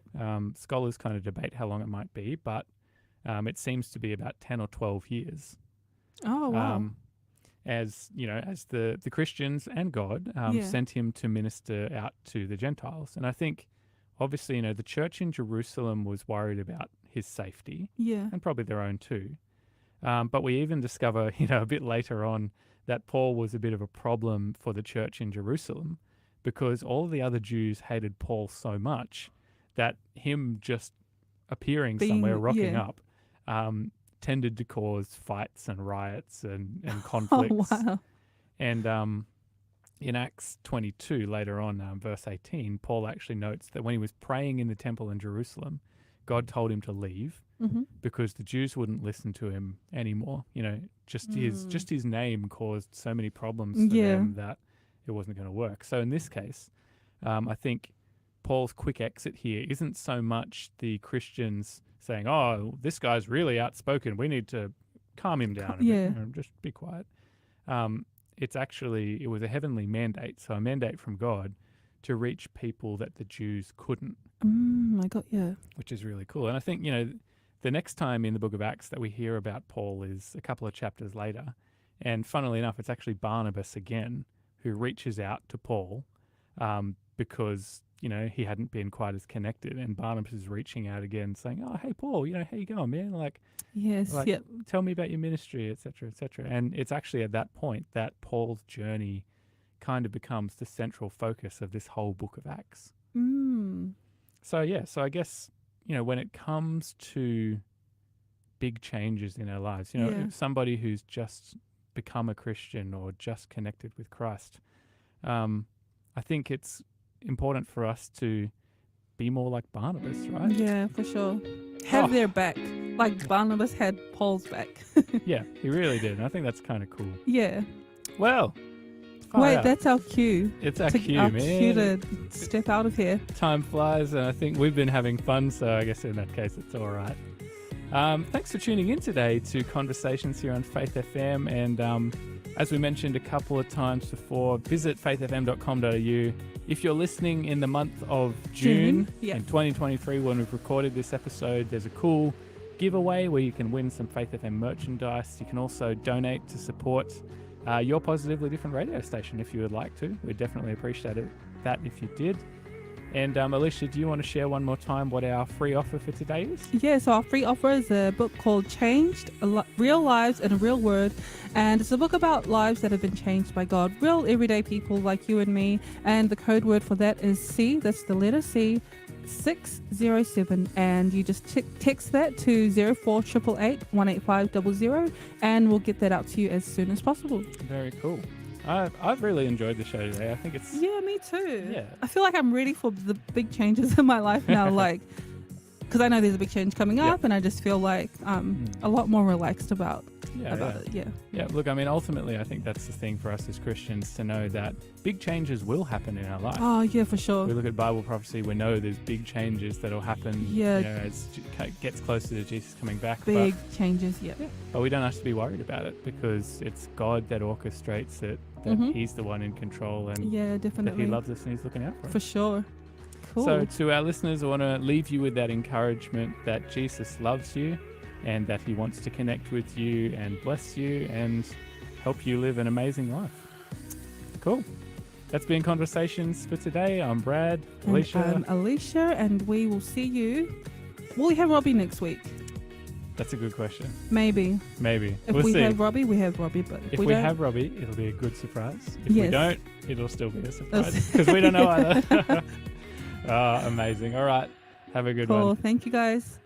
Scholars kind of debate how long it might be, but it seems to be about 10 or 12 years. Oh, wow. As you know, as the Christians and God sent him to minister out to the Gentiles. And I think, obviously, you know, the church in Jerusalem was worried about his safety, Yeah. and probably their own too. But we even discover, you know, a bit later on that Paul was a bit of a problem for the church in Jerusalem, because all the other Jews hated Paul so much that him just appearing somewhere, rocking up, tended to cause fights and riots and conflicts. Oh, wow. And in Acts 22, later on, verse 18, Paul actually notes that when he was praying in the temple in Jerusalem, God told him to leave because the Jews wouldn't listen to him anymore. You know, just his name caused so many problems for them that it wasn't going to work. So in this case, I think Paul's quick exit here isn't so much the Christians saying, oh, this guy's really outspoken, we need to calm him down a bit, you know, just be quiet. It was a heavenly mandate, so a mandate from God to reach people that the Jews couldn't. I got, Which is really cool. And I think, you know, the next time in the book of Acts that we hear about Paul is a couple of chapters later. And funnily enough, it's actually Barnabas again who reaches out to Paul because, you know, he hadn't been quite as connected. And Barnabas is reaching out again saying, oh, hey, Paul, you know, how you going, man? Like, tell me about your ministry, et cetera, et cetera. And it's actually at that point that Paul's journey kind of becomes the central focus of this whole book of Acts. So I guess, you know, when it comes to big changes in our lives, you know, somebody who's just become a Christian or just connected with Christ, I think it's important for us to be more like Barnabas, right? Yeah, for sure. Have Oh. their back, like Barnabas had Paul's back. Yeah, he really did. And I think that's kind of cool. Yeah. Well, far Wait, out. that's our cue. It's our to, cue, our man. cue to step out of here. Time flies, and I think we've been having fun, so I guess in that case it's all right. Thanks for tuning in today to Conversations here on Faith FM, and as we mentioned a couple of times before, visit faithfm.com.au. If you're listening in the month of June yeah. in 2023 when we've recorded this episode, there's a cool giveaway where you can win some Faith FM merchandise. You can also donate to support your Positively Different radio station if you would like to. We'd definitely appreciate that if you did. And Alicia, do you want to share one more time what our free offer for today is? Yeah, so our free offer is a book called Changed, Real Lives in a Real Word. And it's a book about lives that have been changed by God, real everyday people like you and me. And the code word for that is C, that's the letter C, 607. And you just text that to 0488 18500 and we'll get that out to you as soon as possible. Very cool. I've really enjoyed the show today. I think it's... Yeah, me too. Yeah. I feel like I'm ready for the big changes in my life now, like, because I know there's a big change coming up, and I just feel like a lot more relaxed about it. Yeah. Yeah, look, I mean, ultimately, I think that's the thing for us as Christians to know that big changes will happen in our life. Oh, yeah, for sure. We look at Bible prophecy, we know there's big changes that will happen Yeah. as it gets closer to Jesus coming back. Big changes, yeah. But we don't have to be worried about it because it's God that orchestrates it, that He's the one in control, and Yeah, that definitely. He loves us and He's looking out for us. For sure. Cool. So to our listeners, I want to leave you with that encouragement that Jesus loves you and that He wants to connect with you and bless you and help you live an amazing life. Cool. That's been Conversations for today. I'm Brad, Alicia. And I'm Alicia, and we will see you. Will we have Robbie next week? That's a good question. Maybe. Maybe. If we'll we see. have Robbie, we have Robbie. But If we don't, have Robbie, it'll be a good surprise. If we Yes. don't, it'll still be a surprise because we don't know either. Amazing. All right. Have a good cool. one. Thank you, guys.